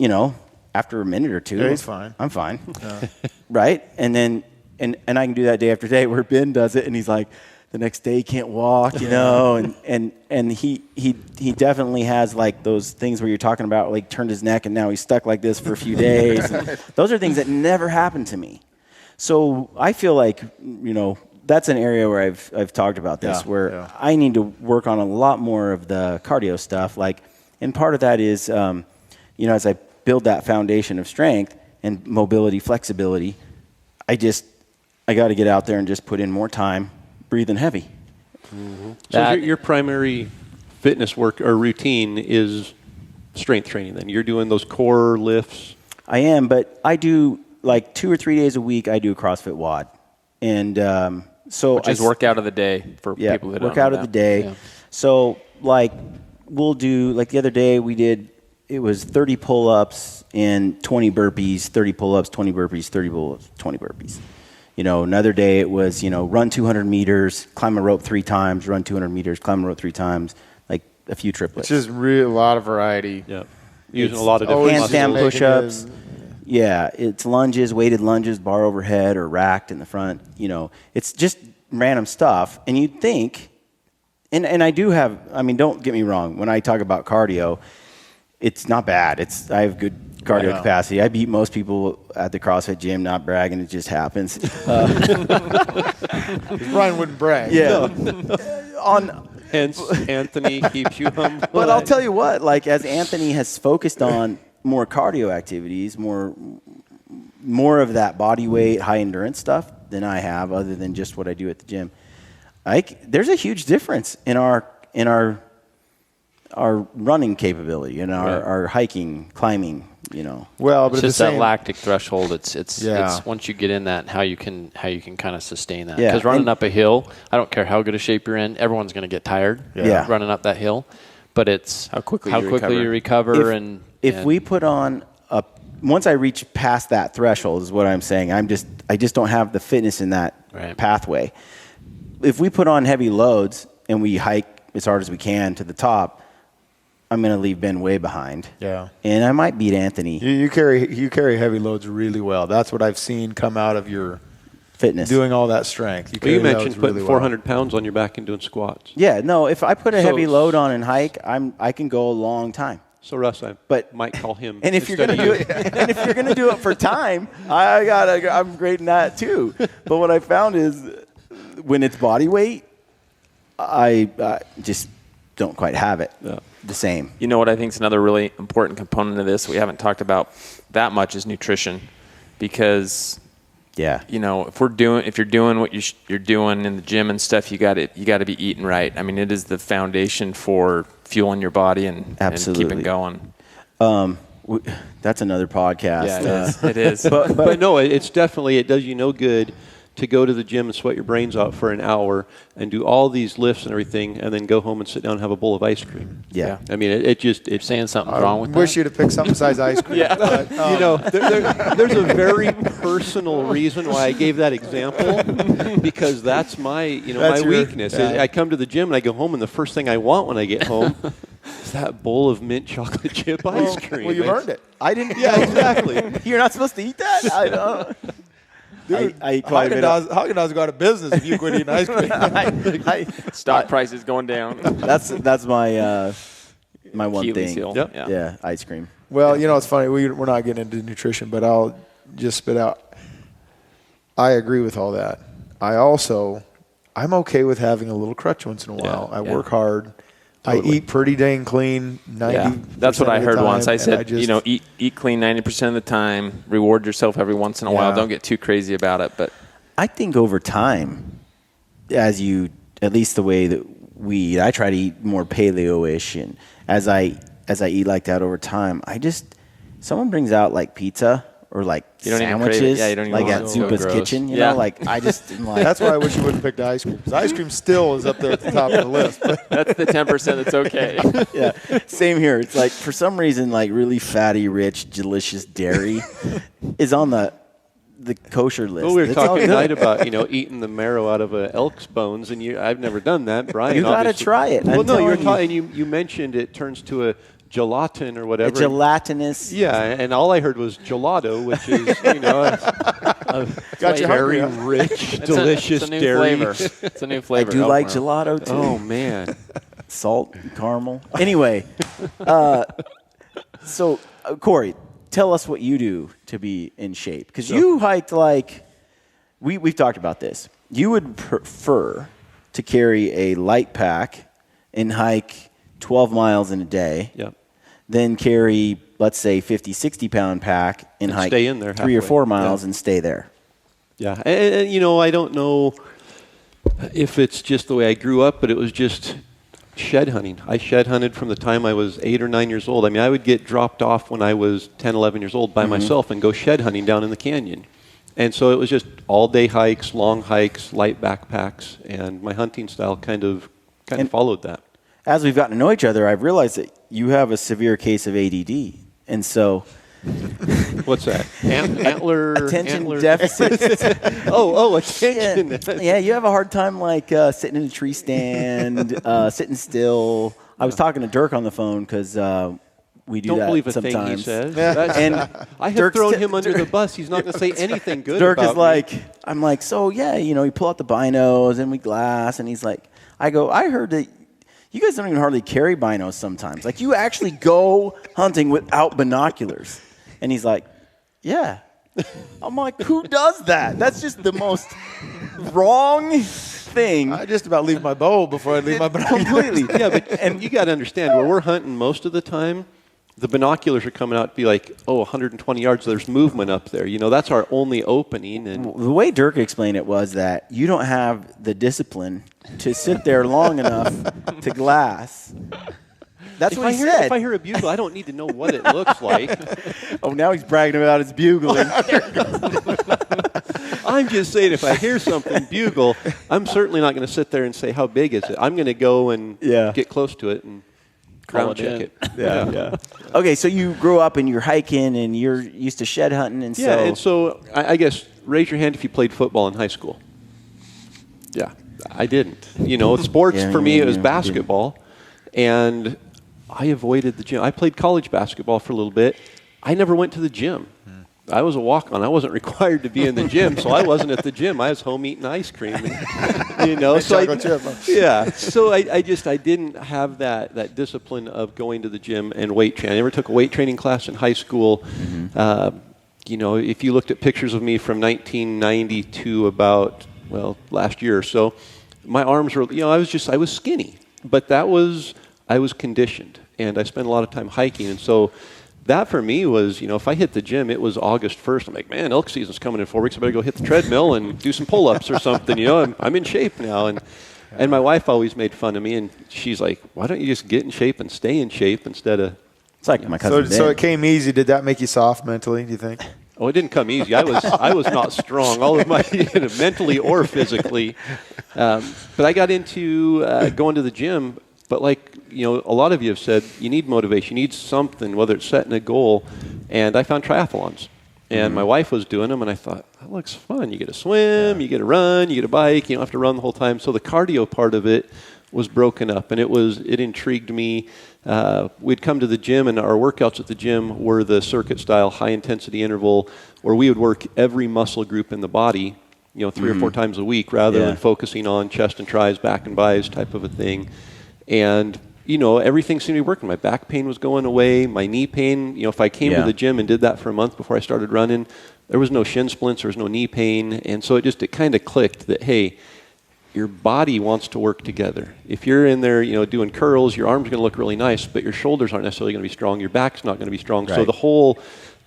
after a minute or two, yeah, he's fine. I'm fine. Yeah. Right? And then and I can do that day after day where Ben does it and he's like, the next day he can't walk, and he definitely has like those things where you're talking about, like turned his neck and now he's stuck like this for a few days. Those are things that never happened to me. So I feel like, that's an area where I've talked about this, where I need to work on a lot more of the cardio stuff. And part of that is, as I build that foundation of strength and mobility, flexibility, I got to get out there and just put in more time, breathing heavy. Mm-hmm. So your primary fitness work or routine is strength training then? You're doing those core lifts? I am, but I do like 2 or 3 days a week, I do a CrossFit WOD. And which is workout of the day for people that don't know workout of the day. Yeah. So we'll do, the other day it was 30 pull-ups and 20 burpees, 30 pull-ups, 20 burpees, 30 pull-ups, 20 burpees. Another day it was, run 200 meters, climb a rope 3 times, run 200 meters, climb a rope 3 times, like a few triplets. It's just a lot of variety. Yeah. Using a lot of different handstand push-ups. Yeah, it's lunges, weighted lunges, bar overhead or racked in the front. It's just random stuff. And you'd think, and I do have, don't get me wrong, when I talk about cardio, it's not bad. I have good cardio capacity. I beat most people at the CrossFit gym, not bragging, it just happens. Brian wouldn't brag. Yeah. Hence, Anthony keeps you humble. But I'll tell you what, as Anthony has focused on more cardio activities, more of that body weight, high endurance stuff than I have, other than just what I do at the gym. There's a huge difference in our running capability, in our hiking, climbing. Well, but it's just that lactic threshold. It's once you get in that, how you can kind of sustain that. Because running up a hill, I don't care how good a shape you're in, everyone's going to get tired. Running up that hill, but it's how quickly you recover. If we put on once I reach past that threshold, is what I'm saying. I just don't have the fitness in that pathway. If we put on heavy loads and we hike as hard as we can to the top, I'm going to leave Ben way behind. Yeah. And I might beat Anthony. You carry heavy loads really well. That's what I've seen come out of your fitness. Doing all that strength. You mentioned putting 400 pounds on your back and doing squats. Yeah, no, if I put a heavy load on and hike, I can go a long time. So Russ, I might call him. And if you're going to do it, and if you're going to do it for time, I'm great in that too. But what I found is when it's body weight, I just don't quite have it the same. You know what I think is another really important component of this we haven't talked about that much is nutrition, because if you're doing what you're doing in the gym and stuff, you got to be eating right. It is the foundation for fueling your body and keeping going. That's another podcast. Yeah, it is. But no, it's definitely, it does you no good to go to the gym and sweat your brains out for an hour and do all these lifts and everything, and then go home and sit down and have a bowl of ice cream. Yeah. It's saying something wrong with that. I wish you'd have picked something besides ice cream. But, there's a very personal reason why I gave that example, because that's my weakness. Yeah. I come to the gym and I go home, and the first thing I want when I get home is that bowl of mint chocolate chip ice cream. Well, you've earned it. I didn't. Yeah, exactly. You're not supposed to eat that? I don't. Dude, Haagen-Dazs go out of business if you quit eating ice cream. Stock prices going down. That's my my one Achilles thing. heel. Yep. Yeah, ice cream. Well, it's funny. We're not getting into nutrition, but I'll just spit out. I agree with all that. I'm okay with having a little crutch once in a while. I work hard. Totally. I eat pretty dang clean 90%. That's what I heard once. I said, eat clean 90% of the time. Reward yourself every once in a while. Don't get too crazy about it. But I think over time, at least the way that we eat, I try to eat more paleo-ish, and as I as I eat like that over time, someone brings out like pizza or like sandwiches, you don't even like want at it. Zupa's So kitchen, gross. know, like I just am like. That's why I wish you wouldn't pick the ice cream, because ice cream still is up there at the top of the list. That's the 10% that's okay. Yeah, same here. It's like for some reason, like really fatty, rich, delicious dairy is on the kosher list. Well, we were It's all talking good. tonight about eating the marrow out of an elk's bones, and I've never done that. Brian, You gotta obviously- try it. Well, I'm no, you're telling talking. You mentioned it turns to a gelatin or A whatever. gelatinous. Yeah, and all I heard was gelato, which is a Got you very hungry, rich, delicious it's a new dairy. flavor. It's a new I flavor. do Elk like marrow. gelato too. Oh man, Salt, and caramel. Anyway, so Corey, tell us what you do to be in shape, because you hiked like we've talked about this. You would prefer to carry a light pack and hike 12 miles in a day. Yep. Then carry, let's say, 50, 60-pound pack and hike stay in there 3 or halfway. 4 miles and stay there. Yeah, and I don't know if it's just the way I grew up, but it was just shed hunting. I shed hunted from the time I was 8 or 9 years old. I mean, I would get dropped off when I was 10, 11 years old by myself and go shed hunting down in the canyon. And so it was just all-day hikes, long hikes, light backpacks, and my hunting style kind of followed that. As we've gotten to know each other, I've realized that you have a severe case of ADD. And so What's that? Antler attention antler- deficit. attention. Yeah, you have a hard time like sitting in a tree stand, sitting still. I was talking to Dirk on the phone because we do Don't that believe a sometimes. thing he says. And I have Dirk's thrown him under the bus. He's not going to say anything good Dirk about is like, I'm like, so yeah, you pull out the binos and we glass, and he's like, I heard that you guys don't even hardly carry binos sometimes. Like you actually go hunting without binoculars. And he's like, yeah. I'm like, who does that? That's just the most wrong thing. I just about leave my bow before I leave my binoculars. Completely. Yeah, and you got to understand, where we're hunting most of the time, the binoculars are coming out to be like, 120 yards. There's movement up there. That's our only opening. And The way Dirk explained it was that you don't have the discipline to sit there long enough to glass. That's what he said. If I hear a bugle, I don't need to know what it looks like. Oh, now he's bragging about his bugling. I'm just saying, if I hear something bugle, I'm certainly not going to sit there and say, how big is it? I'm going to go and get close to it and ground check it. Yeah. Okay, so you grew up and you're hiking and you're used to shed hunting, and Yeah, and so I guess raise your hand if you played football in high school. Yeah, I didn't. Sports for me, it was basketball, and I avoided the gym. I played college basketball for a little bit. I never went to the gym. I was a walk-on. I wasn't required to be in the gym, so I wasn't at the gym. I was home eating ice cream. And, so I didn't have that discipline of going to the gym and weight training. I never took a weight training class in high school. If you looked at pictures of me from 1990 to about, last year or so, my arms were, I was skinny. But I was conditioned, and I spent a lot of time hiking. And so that for me was, if I hit the gym, it was August 1st. I'm like, man, elk season's coming in 4 weeks. I better go hit the treadmill and do some pull-ups or something. I'm in shape now. And my wife always made fun of me, and she's like, why don't you just get in shape and stay in shape instead of... It's like my cousin So it came easy. Did that make you soft mentally, do you think? Oh, it didn't come easy. I was not strong, all of my mentally or physically. But I got into going to the gym. But a lot of you have said, you need motivation. You need something, whether it's setting a goal. And I found triathlons. And my wife was doing them, and I thought, that looks fun. You get to swim, you get to run, you get a bike. You don't have to run the whole time. So the cardio part of it was broken up, and it intrigued me. We'd come to the gym, and our workouts at the gym were the circuit-style high-intensity interval, where we would work every muscle group in the body, 3 or 4 times a week, rather than focusing on chest and tries, back and bis type of a thing. And, everything seemed to be working. My back pain was going away. My knee pain, if I came to the gym and did that for a month before I started running, there was no shin splints, there was no knee pain. And so it kind of clicked that, hey, your body wants to work together. If you're in there, doing curls, your arm's going to look really nice, but your shoulders aren't necessarily going to be strong. Your back's not going to be strong. Right. So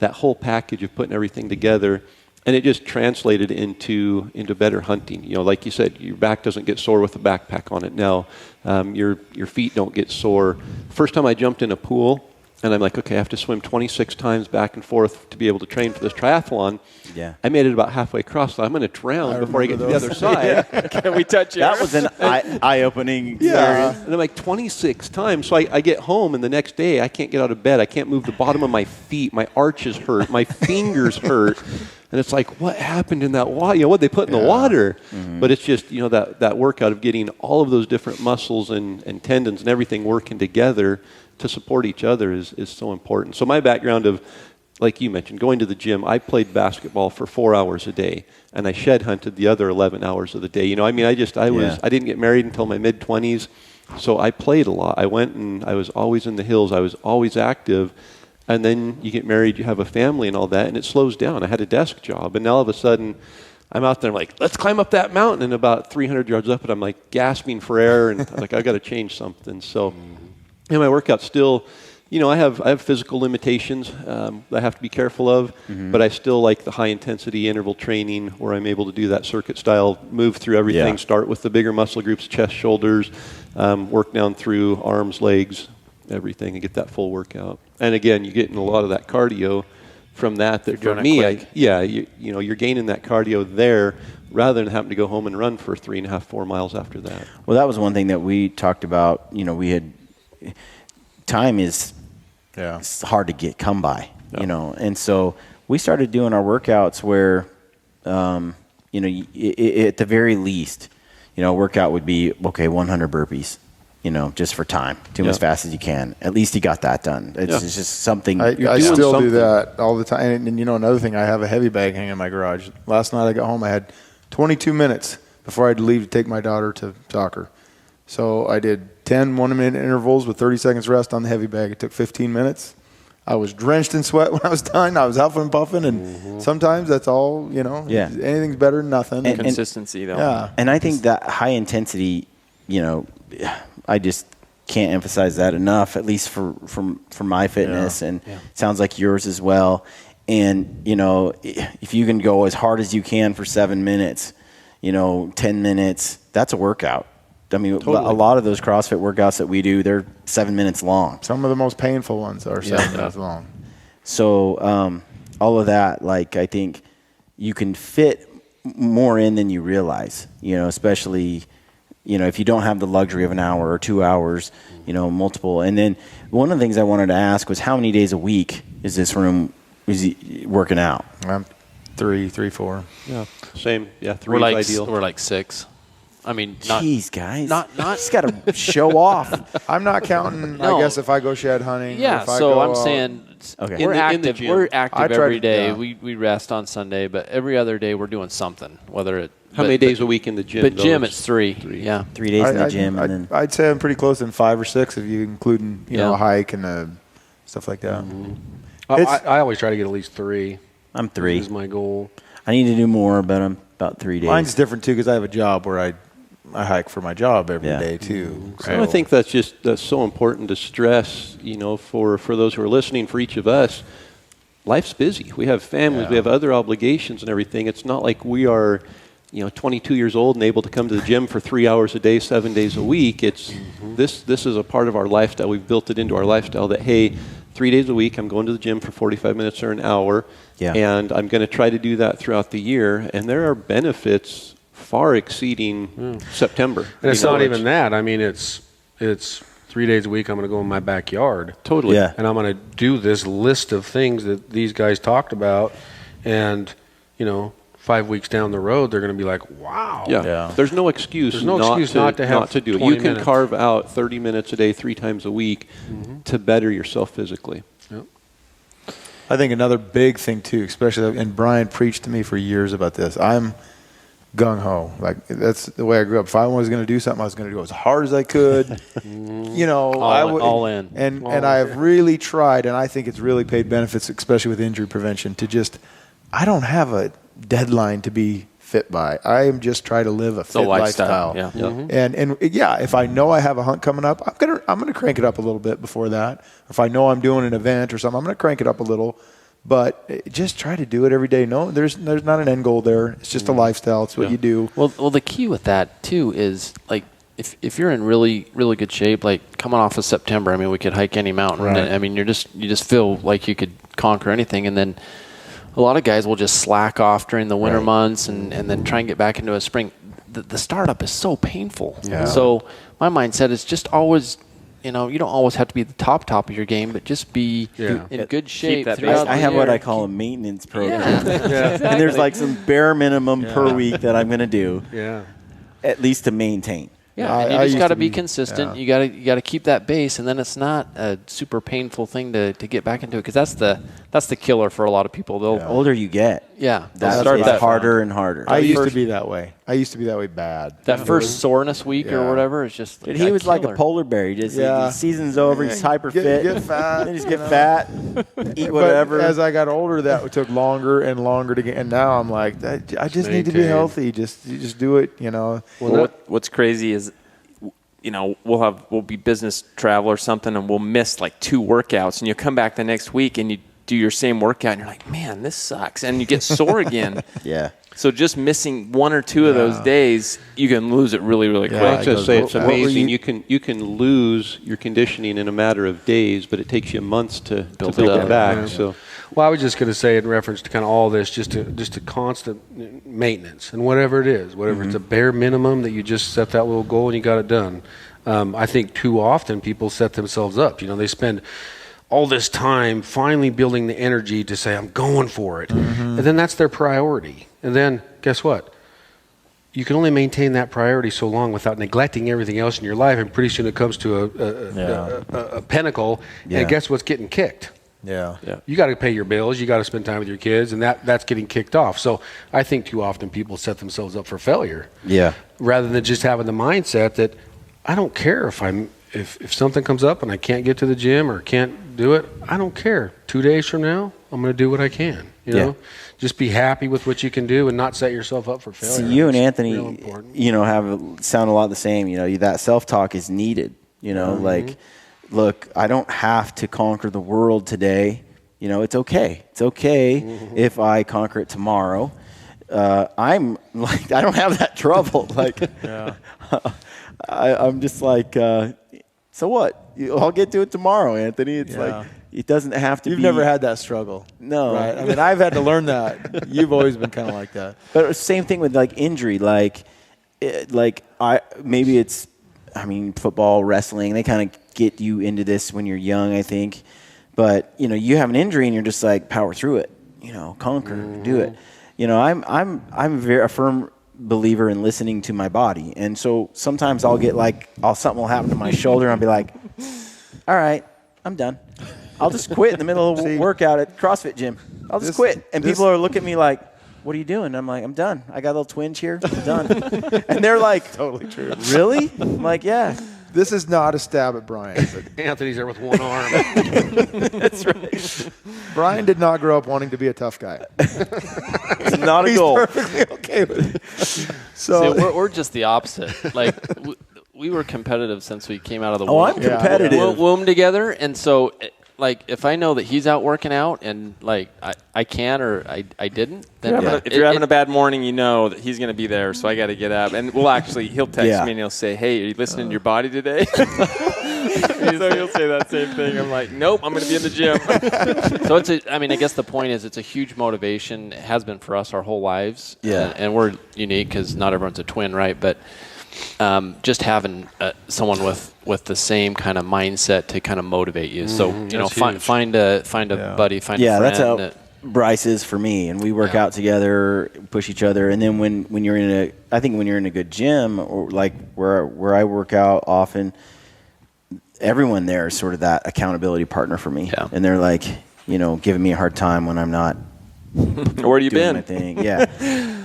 that whole package of putting everything together, and it just translated into better hunting. Like you said, your back doesn't get sore with a backpack on it now. Your feet don't get sore. First time I jumped in a pool, And I'm like, okay, I have to swim 26 times back and forth to be able to train for this triathlon. Yeah. I made it about halfway across. So I'm going to drown before I get to the other side. Can we touch it? That was an eye-opening Yeah. experience. And I'm like 26 times. So I get home, and the next day I can't get out of bed. I can't move the bottom of my feet. My arches hurt. My fingers hurt. And it's like, what happened in that water? What they put in the water? Mm-hmm. But it's just, that workout of getting all of those different muscles and tendons and everything working together to support each other is so important. So my background of, like you mentioned, going to the gym, I played basketball for 4 hours a day, and I shed hunted the other 11 hours of the day. I didn't get married until my mid-20s, so I played a lot. I went and I was always in the hills. I was always active. And then you get married, you have a family and all that, and it slows down. I had a desk job, and now all of a sudden, I'm out there, I'm like, let's climb up that mountain, and about 300 yards up, and I'm like gasping for air, and I'm like, I got to change something. So, my workout still, I have physical limitations that I have to be careful of, but I still like the high-intensity interval training where I'm able to do that circuit style, move through everything, start with the bigger muscle groups, chest, shoulders, work dodown through arms, legs, everything, and get that full workout. And again, you're getting a lot of that cardio from that for me, you're gaining that cardio there rather than having to go home and run for 3.5, 4 miles after that. Well, that was one thing that we talked about. We had time is it's hard to come by, and so we started doing our workouts where, at the very least, workout would be 100 burpees. Just for time. Do them as fast as you can. At least you got that done. It's just something. I still do that all the time. And another thing, I have a heavy bag hanging in my garage. Last night I got home, I had 22 minutes before I had to leave to take my daughter to soccer. So I did 10 1-minute intervals with 30 seconds rest on the heavy bag. It took 15 minutes. I was drenched in sweat when I was done. I was huffing and puffing, and sometimes that's all, anything's better than nothing. And consistency, though. Yeah. And I think that high intensity, I just can't emphasize that enough, at least for my fitness, and it sounds like yours as well. And, if you can go as hard as you can for 7 minutes, 10 minutes, that's a workout. I mean, totally. A lot of those CrossFit workouts that we do, they're 7 minutes long. Some of the most painful ones are 7 minutes long. So all of that, I think you can fit more in than you realize, especially – if you don't have the luxury of an hour or 2 hours, multiple. And then one of the things I wanted to ask was how many days a week is this room working out? 3, 4. Yeah, same. Yeah, 3 is ideal. We're like 6. I mean, jeez, guys, not just got to show off. I'm not counting. I guess if I go shed hunting. Yeah, so I'm saying we're active. We're active every day. We rest on Sunday, but every other day we're doing something. How many days a week in the gym? But gym, it's 3. Yeah, 3 days in the gym, and then I'd say I'm pretty close in 5 or 6 if you include a hike and stuff like that. Mm-hmm. I always try to get at least 3. I'm 3. Is my goal. I need to do more, but I'm about 3 days. Mine's different too because I have a job where I hike for my job every day too. Mm-hmm. So I think that's so important to stress. For those who are listening, for each of us, life's busy. We have families, we have other obligations and everything. It's not like we are 22 years old and able to come to the gym for 3 hours a day, 7 days a week. It's this is a part of our lifestyle. We've built it into our lifestyle that, hey, 3 days a week, I'm going to the gym for 45 minutes or an hour, and I'm going to try to do that throughout the year. And there are benefits far exceeding September. And it's not even that. I mean, it's 3 days a week I'm going to go in my backyard. Totally. Yeah. And I'm going to do this list of things that these guys talked about, and 5 weeks down the road, they're going to be like, wow. Yeah. There's no excuse not to do it. You can carve out 30 minutes a day, 3 times a week to better yourself physically. Yep. I think another big thing too, especially, and Brian preached to me for years about this, I'm gung-ho. That's the way I grew up. If I was going to do something, I was going to do it as hard as I could. All in. And I have really tried, and I think it's really paid benefits, especially with injury prevention, to I don't have a deadline to be fit by. I am just trying to live a fit lifestyle. Yeah. Mm-hmm. And if I know I have a hunt coming up, I'm gonna crank it up a little bit before that. If I know I'm doing an event or something, I'm gonna crank it up a little. But just try to do it every day. No, there's not an end goal there. It's just a lifestyle. It's what you do. Well, the key with that too is if you're in really, really good shape, like coming off of September, I mean, we could hike any mountain. Right. I mean, you just feel like you could conquer anything. And then a lot of guys will just slack off during the winter months and then try and get back into a spring. The startup is so painful. Yeah. So my mindset is just always, you don't always have to be the top of your game, but just be in good shape. I have what I call a maintenance program. And there's like some bare minimum per week that I'm going to do, at least to maintain. Yeah, and you just got to be consistent. You got to keep that base, and then it's not a super painful thing to get back into it, because that's the killer for a lot of people. The older you get, they'll start that harder and harder. I used to be that way. I used to be that way bad. That first soreness week or whatever is just. Dude, he was like a polar bear. The season's over. He's hyper fit. Get fat. Then just get fat. Eat whatever. But as I got older, that took longer and longer to get. And now I'm like, I just need to be healthy. Just do it. Well, what's crazy is, we'll be business travel or something, and we'll miss like 2 workouts, and you'll come back the next week and you do your same workout, and you're like, man, this sucks, and you get sore again. So just missing 1 or 2 of those days, you can lose it really, really quick. I was going to say, it's amazing. You can lose your conditioning in a matter of days, but it takes you months to build it back. So. Well, I was just going to say, in reference to kind of all this, just a constant maintenance, and whatever it is, whatever it's a bare minimum that you just set that little goal and you got it done. I think too often people set themselves up. They spend all this time finally building the energy to say, I'm going for it. And then that's their priority. And then guess what? You can only maintain that priority so long without neglecting everything else in your life. And pretty soon it comes to a pinnacle, and guess what's getting kicked? You got to pay your bills. You got to spend time with your kids, and that's getting kicked off. So I think too often people set themselves up for failure. Rather than just having the mindset that I don't care if something comes up and I can't get to the gym or can't do it. I don't care. 2 days from now, I'm going to do what I can. Just be happy with what you can do and not set yourself up for failure. So you and Anthony, sound a lot the same. That self-talk is needed. Like, look, I don't have to conquer the world today. It's okay. It's okay if I conquer it tomorrow. I'm like, I don't have that trouble. Like, I'm just like, so what? I'll get to it tomorrow, Anthony. It's like, it doesn't have to be. You've never had that struggle. No. Right? I mean, I've had to learn that. You've always been kind of like that. But same thing with like injury. Football, wrestling, they kind of get you into this when you're young, I think. But, you have an injury and you're just like, power through it, conquer, do it. I'm a firm believer in listening to my body. And so sometimes I'll get something will happen to my shoulder and I'll be like, all right, I'm done. I'll just quit in the middle of a workout at CrossFit gym. I'll just quit. And people are looking at me like, what are you doing? I'm like, I'm done. I got a little twinge here. I'm done. And they're like, totally true. Really? I'm like, yeah. This is not a stab at Brian. Anthony's there with one arm. That's right. Brian did not grow up wanting to be a tough guy. It's not a goal. He's perfectly okay with it. So we're just the opposite. Like, we were competitive since we came out of the womb. Oh, I'm competitive. Womb together, and so like if I know that he's out working out and like I can or I didn't, then if you're having a bad morning, you know that he's going to be there. So I got to get up, and he'll text me and he'll say, "Hey, are you listening to your body today?" So he'll say that same thing. I'm like, "Nope, I'm going to be in the gym." So I guess the point is, it's a huge motivation. It has been for us our whole lives. And we're unique because not everyone's a twin, right? But just having someone with the same kind of mindset to kind of motivate you. So find a buddy, find a friend. That's how Bryce is for me, and we work out together, push each other. And then when you're in a good gym, or like where I work out often, everyone there is sort of that accountability partner for me. And they're like, giving me a hard time when I'm not. Where you been? My thing.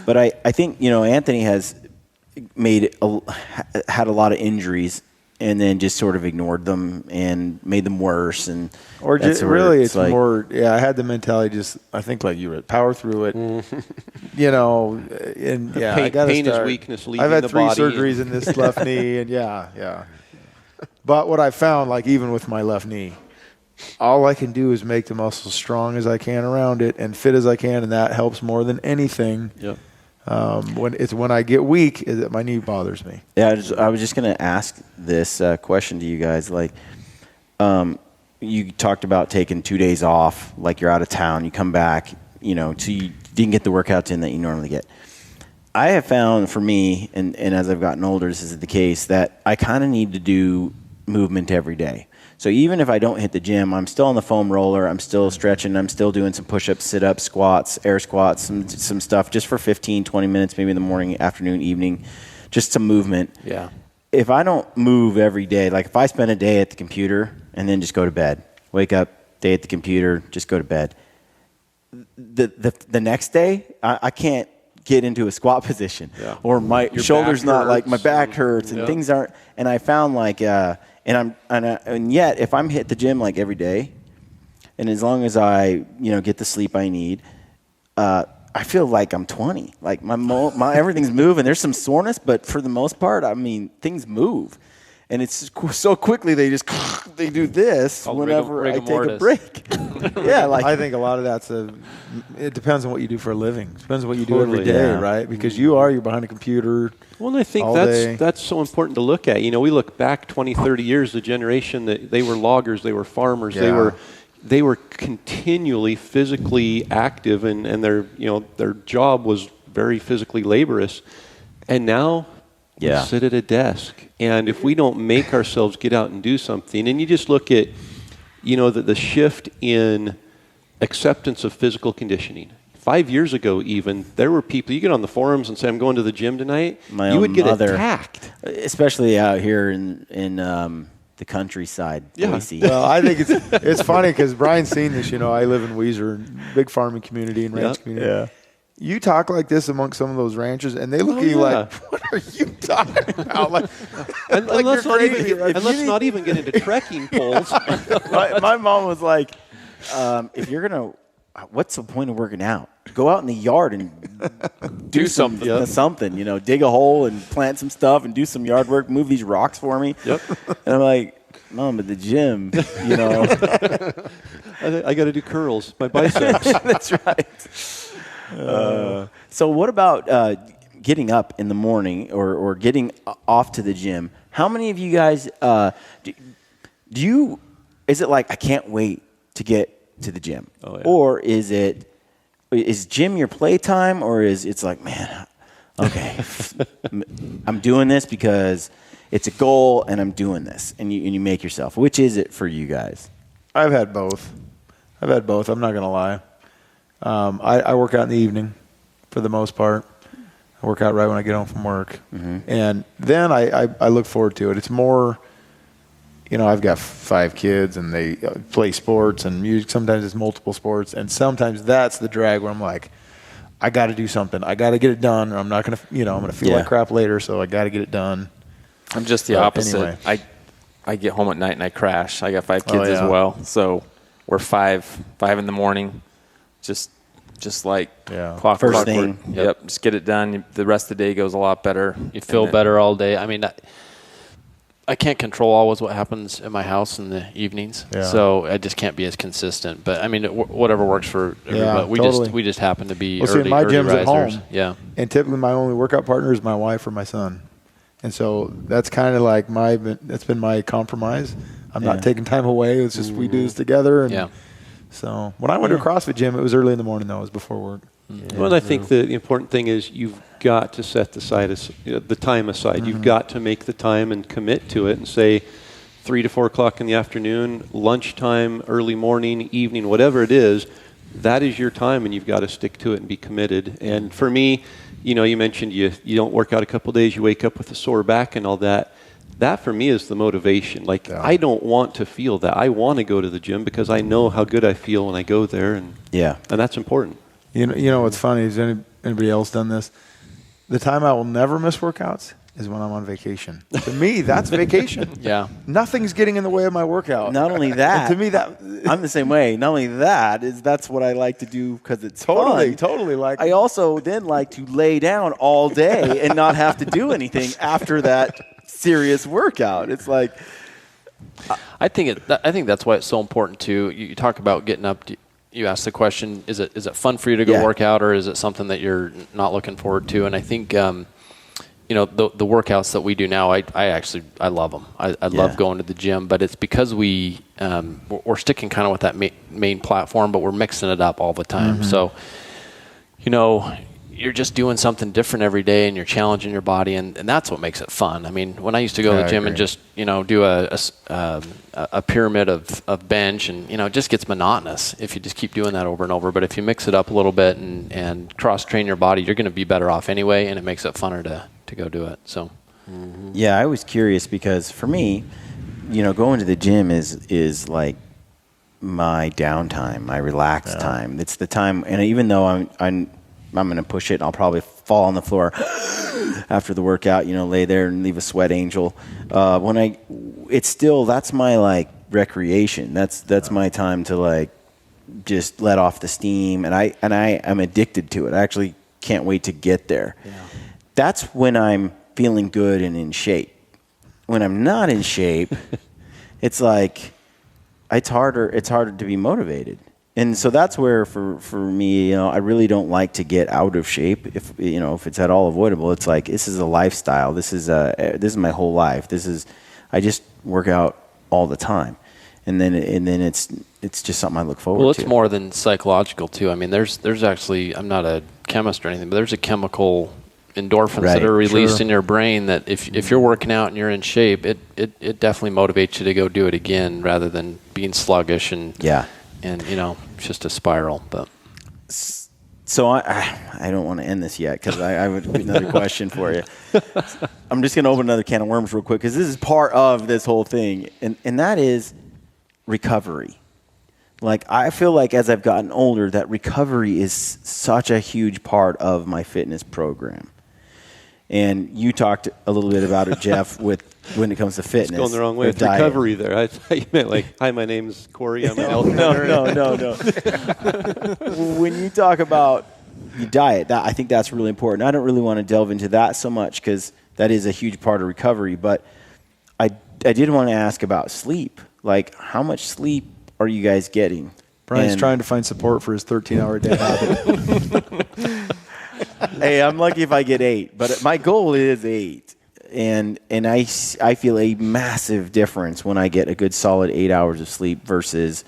But I think Anthony has had a lot of injuries and then just sort of ignored them and made them worse. And or just, really, it's like, more. I had the mentality. Just I think like you were power through it. And I got pain is weakness. I've had 3 surgeries in this left knee, and But what I found, like even with my left knee, all I can do is make the muscles strong as I can around it and fit as I can, and that helps more than anything. When I get weak, is that my knee bothers me. Yeah, I was just going to ask this question to you guys. Like, you talked about taking 2 days off, like you're out of town, you come back, you didn't get the workouts in that you normally get. I have found for me, and as I've gotten older, this is the case, that I kind of need to do movement every day. So even if I don't hit the gym, I'm still on the foam roller, I'm still stretching, I'm still doing some push-ups, sit-ups, squats, air squats, some stuff just for 15, 20 minutes, maybe in the morning, afternoon, evening, just some movement. Yeah. If I don't move every day, like if I spend a day at the computer and then just go to bed, wake up, day at the computer, just go to bed, the next day, I can't get into a squat position, or my shoulder's not like, my back hurts and things aren't, and I found like, and yet if I'm hit the gym like every day, and as long as I get the sleep I need, I feel like I'm 20. Like my everything's moving. There's some soreness, but for the most part, I mean, things move, and it's so quickly they do this whenever I take a break. Yeah, like I think a lot of that's it depends on what you do for a living. It depends on what you do every day, right? Because you're behind a computer. Well, and I think that's so important to look at. We look back 20, 30 years, the generation that they were loggers, they were farmers, they were continually physically active, and their job was very physically laborious. And now we sit at a desk, and if we don't make ourselves get out and do something, and you just look at the shift in acceptance of physical conditioning. 5 years ago, even, there were people, you get on the forums and say, I'm going to the gym tonight, you would get attacked. Especially out here in the countryside, Boise. Well, I think it's funny because Brian's seen this. I live in Weiser, big farming community and ranch community. Yeah. You talk like this amongst some of those ranchers, and they look at you like, "What are you talking about?" Like, and let's not even get into trekking poles. my mom was like, "If you're gonna, what's the point of working out? Go out in the yard and do something. Something, dig a hole and plant some stuff and do some yard work. Move these rocks for me." Yep. And I'm like, "Mom, at the gym, I got to do curls, my biceps." That's right. So what about getting up in the morning or getting off to the gym? How many of you guys is it like, I can't wait to get to the gym? Oh, yeah. Or is gym your playtime, or it's like, man, okay, I'm doing this because it's a goal and I'm doing this, and you make yourself. Which is it for you guys? I've had both. I'm not going to lie. I work out in the evening for the most part. I work out right when I get home from work. Mm-hmm. And then I look forward to it. It's more, I've got 5 kids and they play sports and music. Sometimes it's multiple sports. And sometimes that's the drag where I'm like, I got to do something. I got to get it done, or I'm not going to, I'm going to feel like crap later, so I got to get it done. I'm just the opposite. Anyway. I get home at night and I crash. I got 5 kids as well. So we're 5 in the morning. Just like clock first thing. Yep, just get it done. The rest of the day goes a lot better. You feel better all day. I mean, I can't control always what happens in my house in the evenings, so I just can't be as consistent. But I mean, whatever works for everybody. We just happen to be early, my early gym's risers. at home. And typically my only workout partner is my wife or my son, and so that's kind of like that's been my compromise. I'm not taking time away. It's just we do this together. And so when I went to a CrossFit gym, it was early in the morning, though. It was before work. Yeah. Well, I think the important thing is you've got to set the time aside. Mm-hmm. You've got to make the time and commit to it and say 3 to 4 o'clock in the afternoon, lunchtime, early morning, evening, whatever it is, that is your time, and you've got to stick to it and be committed. And for me, you mentioned you don't work out a couple of days, you wake up with a sore back and all that. That for me is the motivation. Like, I don't want to feel that. I want to go to the gym because I know how good I feel when I go there, and that's important. You know what's funny is anybody else done this? The time I will never miss workouts is when I'm on vacation. To me, that's vacation. Nothing's getting in the way of my workout. Not only that, to me that I'm the same way. Not only that's what I like to do because it's fun. Totally like. I also then like to lay down all day and not have to do anything after that serious workout. It's like I think that's why it's so important too. You talk about getting up. you asked the question, is it fun for you to go work out, or is it something that you're not looking forward to? And I think, you know, the workouts that we do now, I love them. I love going to the gym, but it's because we're sticking kind of with that main platform, but we're mixing it up all the time. Mm-hmm. So, you know, you're just doing something different every day, and you're challenging your body, and that's what makes it fun. I mean, when I used to go to the gym and just, you know, do a pyramid of bench, and, you know, it just gets monotonous if you just keep doing that over and over. But if you mix it up a little bit and cross-train your body, you're going to be better off anyway, and it makes it funner to go do it. So, yeah, I was curious because for me, you know, going to the gym is like my downtime, my relaxed time. It's the time, and even though I'm going to push it, and I'll probably fall on the floor after the workout, you know, lay there and leave a sweat angel. It's still, that's my like recreation. That's my time to like just let off the steam, and I am addicted to it. I actually can't wait to get there. Yeah. That's when I'm feeling good and in shape. When I'm not in shape, it's like it's harder to be motivated. And so that's where, for me, you know, I really don't like to get out of shape. If it's at all avoidable, it's like this is a lifestyle. This is my whole life. I just work out all the time, and then it's just something I look forward to. Well, it's more than psychological too. I mean, there's actually, I'm not a chemist or anything, but there's a chemical endorphins that are released in your brain that if you're working out and you're in shape, it definitely motivates you to go do it again rather than being sluggish and you know, it's just a spiral. But so I don't want to end this yet because I would have another question for you. I'm just going to open another can of worms real quick because this is part of this whole thing, and that is recovery. Like, I feel like as I've gotten older, that recovery is such a huge part of my fitness program. And you talked a little bit about it, Jeff, when it comes to fitness. It's going the wrong way with recovery there. I thought you meant like, hi, my name's Corey. I'm an elk. No. When you talk about your diet, I think that's really important. I don't really want to delve into that so much because that is a huge part of recovery. But I did want to ask about sleep. Like, how much sleep are you guys getting? Brian's trying to find support for his 13-hour day habit. Hey, I'm lucky if I get 8, but my goal is 8. And I feel a massive difference when I get a good solid 8 hours of sleep versus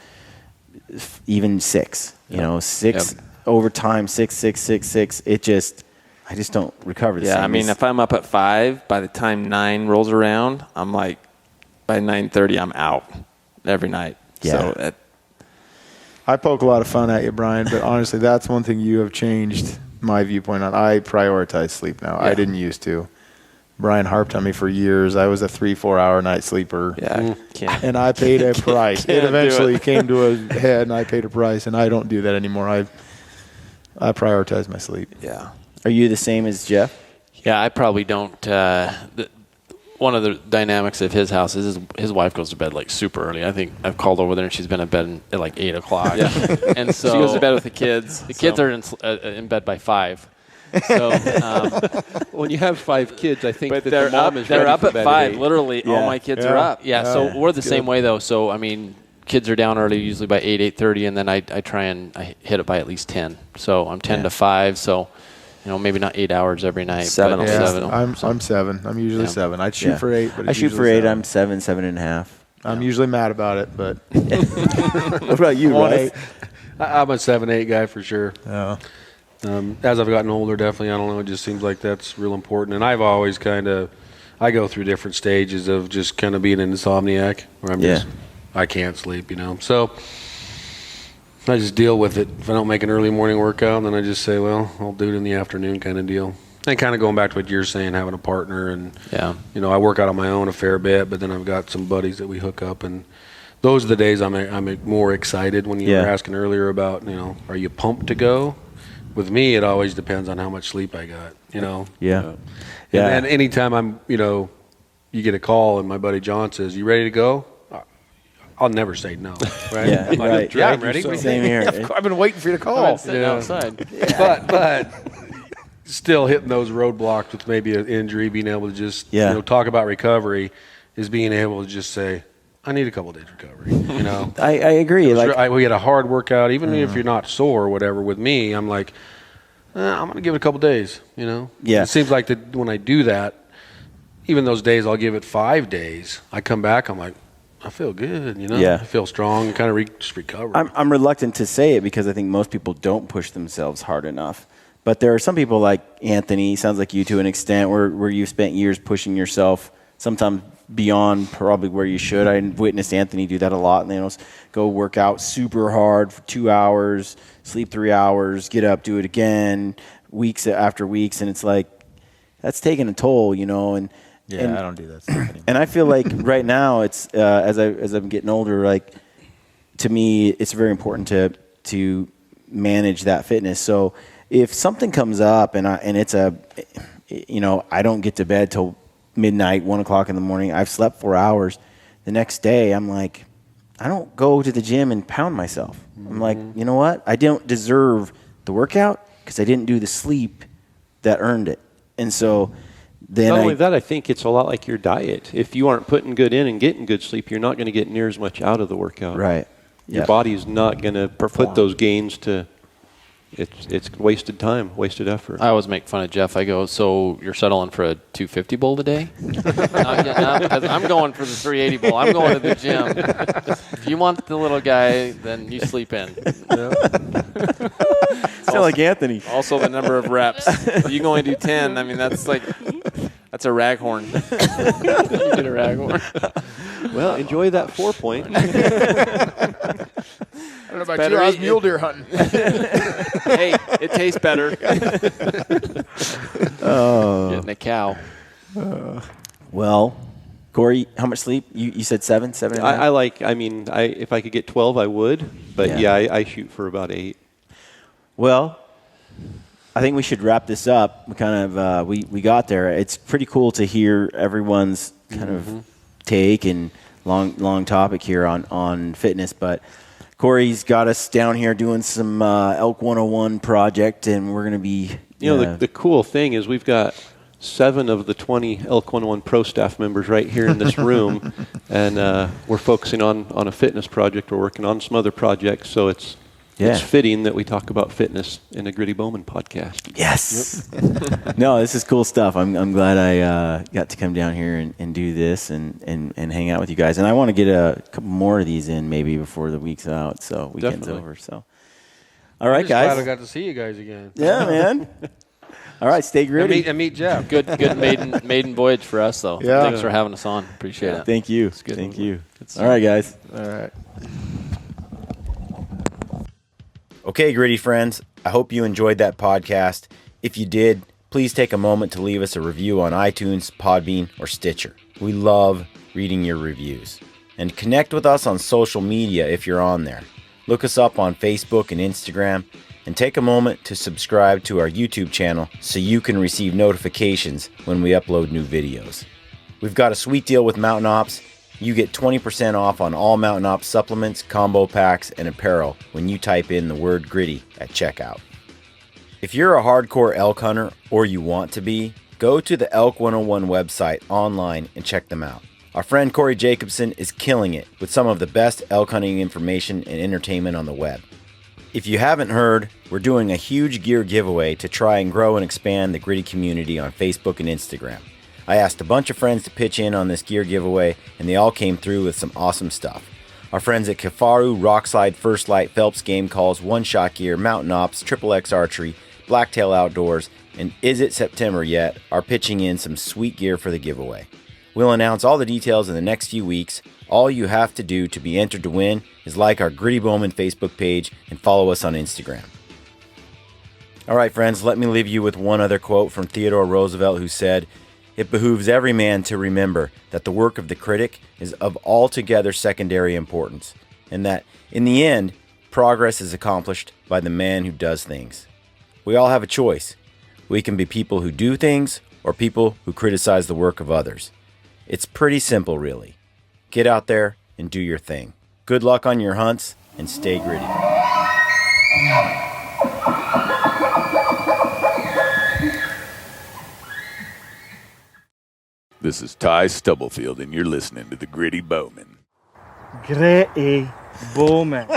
even 6. You know, 6 over time, 6. I just don't recover the same. Yeah, I mean, if I'm up at 5, by the time 9 rolls around, I'm like, by 9:30, I'm out every night. Yeah. So I poke a lot of fun at you, Brian, but honestly, that's one thing you have changed my viewpoint on. I prioritize sleep now. I didn't used to. Brian harped on me for years. I was a 3-4 hour night sleeper. Yeah, and I paid a price. It eventually came to a head, and I paid a price, and I don't do that anymore. I prioritize my sleep. Yeah. Are you the same as Jeff? Yeah, I probably don't. One of the dynamics of his house is his wife goes to bed like super early. I think I've called over there and she's been in bed at like 8 o'clock. Yeah. And so she goes to bed with the kids. The kids are in bed by 5. So when you have 5 kids, I think but that they're the mom up, is they're ready up for at bed 5. at 8. Literally, all my kids are up. Yeah. So we're the same way though. So I mean, kids are down early, usually by 8:30, and then I try and I hit it by at least 10. So I'm 10 to 5. So. You know, maybe not 8 hours every night. 7. Yeah, 7. I'm 7. I'm usually 7. I'd shoot for 8, but I shoot for 8. I'm 7.5. I'm usually mad about it, but what about you, Russ? I'm a 7-8 guy for sure. Yeah. As I've gotten older, definitely, I don't know, it just seems like that's real important. And I've always I go through different stages of just kind of being an insomniac where I can't sleep, you know. So I just deal with it. If I don't make an early morning workout, then I just say, well, I'll do it in the afternoon kind of deal. And kind of going back to what you're saying, having a partner. And, you know, I work out on my own a fair bit, but then I've got some buddies that we hook up. And those are the days I'm more excited when you were asking earlier about, you know, are you pumped to go? With me, it always depends on how much sleep I got, you know. And anytime I'm, you know, you get a call and my buddy John says, you ready to go? I'll never say no. Right? Yeah, I'm ready. Same here. I've been waiting for you to call. I've been sitting outside. But still hitting those roadblocks with maybe an injury, being able to just you know, talk about recovery is being able to just say, I need a couple days recovery. You know, I agree. We had a hard workout, even if you're not sore or whatever. With me, I'm like, I'm gonna give it a couple days. You know, it seems like when I do that, even those days, I'll give it 5 days. I come back, I'm like, I feel good. You know, I feel strong, kind of just recover. I'm reluctant to say it because I think most people don't push themselves hard enough. But there are some people like Anthony, sounds like you to an extent, where you've spent years pushing yourself, sometimes beyond probably where you should. I witnessed Anthony do that a lot. And go work out super hard for 2 hours, sleep 3 hours, get up, do it again, weeks after weeks, and it's like that's taking a toll, you know. And I don't do that stuff anymore. And I feel like right now it's as I'm getting older, like to me, it's very important to manage that fitness. So if something comes up and it's I don't get to bed till midnight, 1 o'clock in the morning, I've slept 4 hours. The next day, I'm like, I don't go to the gym and pound myself. I'm like, you know what? I don't deserve the workout because I didn't do the sleep that earned it. And so then not only that, I think it's a lot like your diet. If you aren't putting good in and getting good sleep, you're not going to get near as much out of the workout. Right. Your body's not going to put those gains to. It's wasted time, wasted effort. I always make fun of Jeff. I go, so you're settling for a 250 bowl today? Not getting up, because I'm going for the 380 bowl. I'm going to the gym. If you want the little guy, then you sleep in. Sound like Anthony. Also the number of reps. If you can only do 10, I mean, that's a raghorn. You get a raghorn. Well, enjoy that 4-point. I don't know about you. I was mule deer hunting. Hey, it tastes better. Getting a cow. Well, Corey, how much sleep? You said 7? 7 and a half? If I could get 12, I would. But I shoot for about 8. Well, I think we should wrap this up. We kind of we got there. It's pretty cool to hear everyone's kind of take and long topic here on fitness. But Corey's got us down here doing some ELK101 project, and we're going to be. The cool thing is we've got 7 of the 20 ELK101 pro staff members right here in this room, and we're focusing on a fitness project. We're working on some other projects, so it's fitting that we talk about fitness in a Gritty Bowmen podcast. Yes. Yep. No, this is cool stuff. I'm glad I got to come down here and do this and hang out with you guys. And I want to get a couple more of these in maybe before the week's out, so weekend's over. So, all right, guys. Glad I got to see you guys again. Yeah, man. All right, stay gritty. And meet Jeff. Good maiden voyage for us, though. Yeah. Thanks for having us on. Appreciate it. Thank you. Thank you. All right, guys. All right. Okay, Gritty friends, I hope you enjoyed that podcast. If you did, please take a moment to leave us a review on iTunes, Podbean, or Stitcher. We love reading your reviews. And connect with us on social media if you're on there. Look us up on Facebook and Instagram, and take a moment to subscribe to our YouTube channel so you can receive notifications when we upload new videos. We've got a sweet deal with Mountain Ops. You get 20% off on all Mountain Ops supplements, combo packs, and apparel when you type in the word gritty at checkout. If you're a hardcore elk hunter, or you want to be, go to the ELK101 website online and check them out. Our friend Corey Jacobsen is killing it with some of the best elk hunting information and entertainment on the web. If you haven't heard, we're doing a huge gear giveaway to try and grow and expand the Gritty community on Facebook and Instagram. I asked a bunch of friends to pitch in on this gear giveaway, and they all came through with some awesome stuff. Our friends at Kifaru, Rockslide, First Light, Phelps Game Calls, One Shot Gear, Mountain Ops, XXX Archery, Blacktail Outdoors, and Is It September Yet are pitching in some sweet gear for the giveaway. We'll announce all the details in the next few weeks. All you have to do to be entered to win is like our Gritty Bowmen Facebook page and follow us on Instagram. All right, friends, let me leave you with one other quote from Theodore Roosevelt, who said, "It behooves every man to remember that the work of the critic is of altogether secondary importance, and that, in the end, progress is accomplished by the man who does things." We all have a choice. We can be people who do things or people who criticize the work of others. It's pretty simple, really. Get out there and do your thing. Good luck on your hunts, and stay gritty. This is Ty Stubblefield, and you're listening to the Gritty Bowmen. Gritty Bowmen.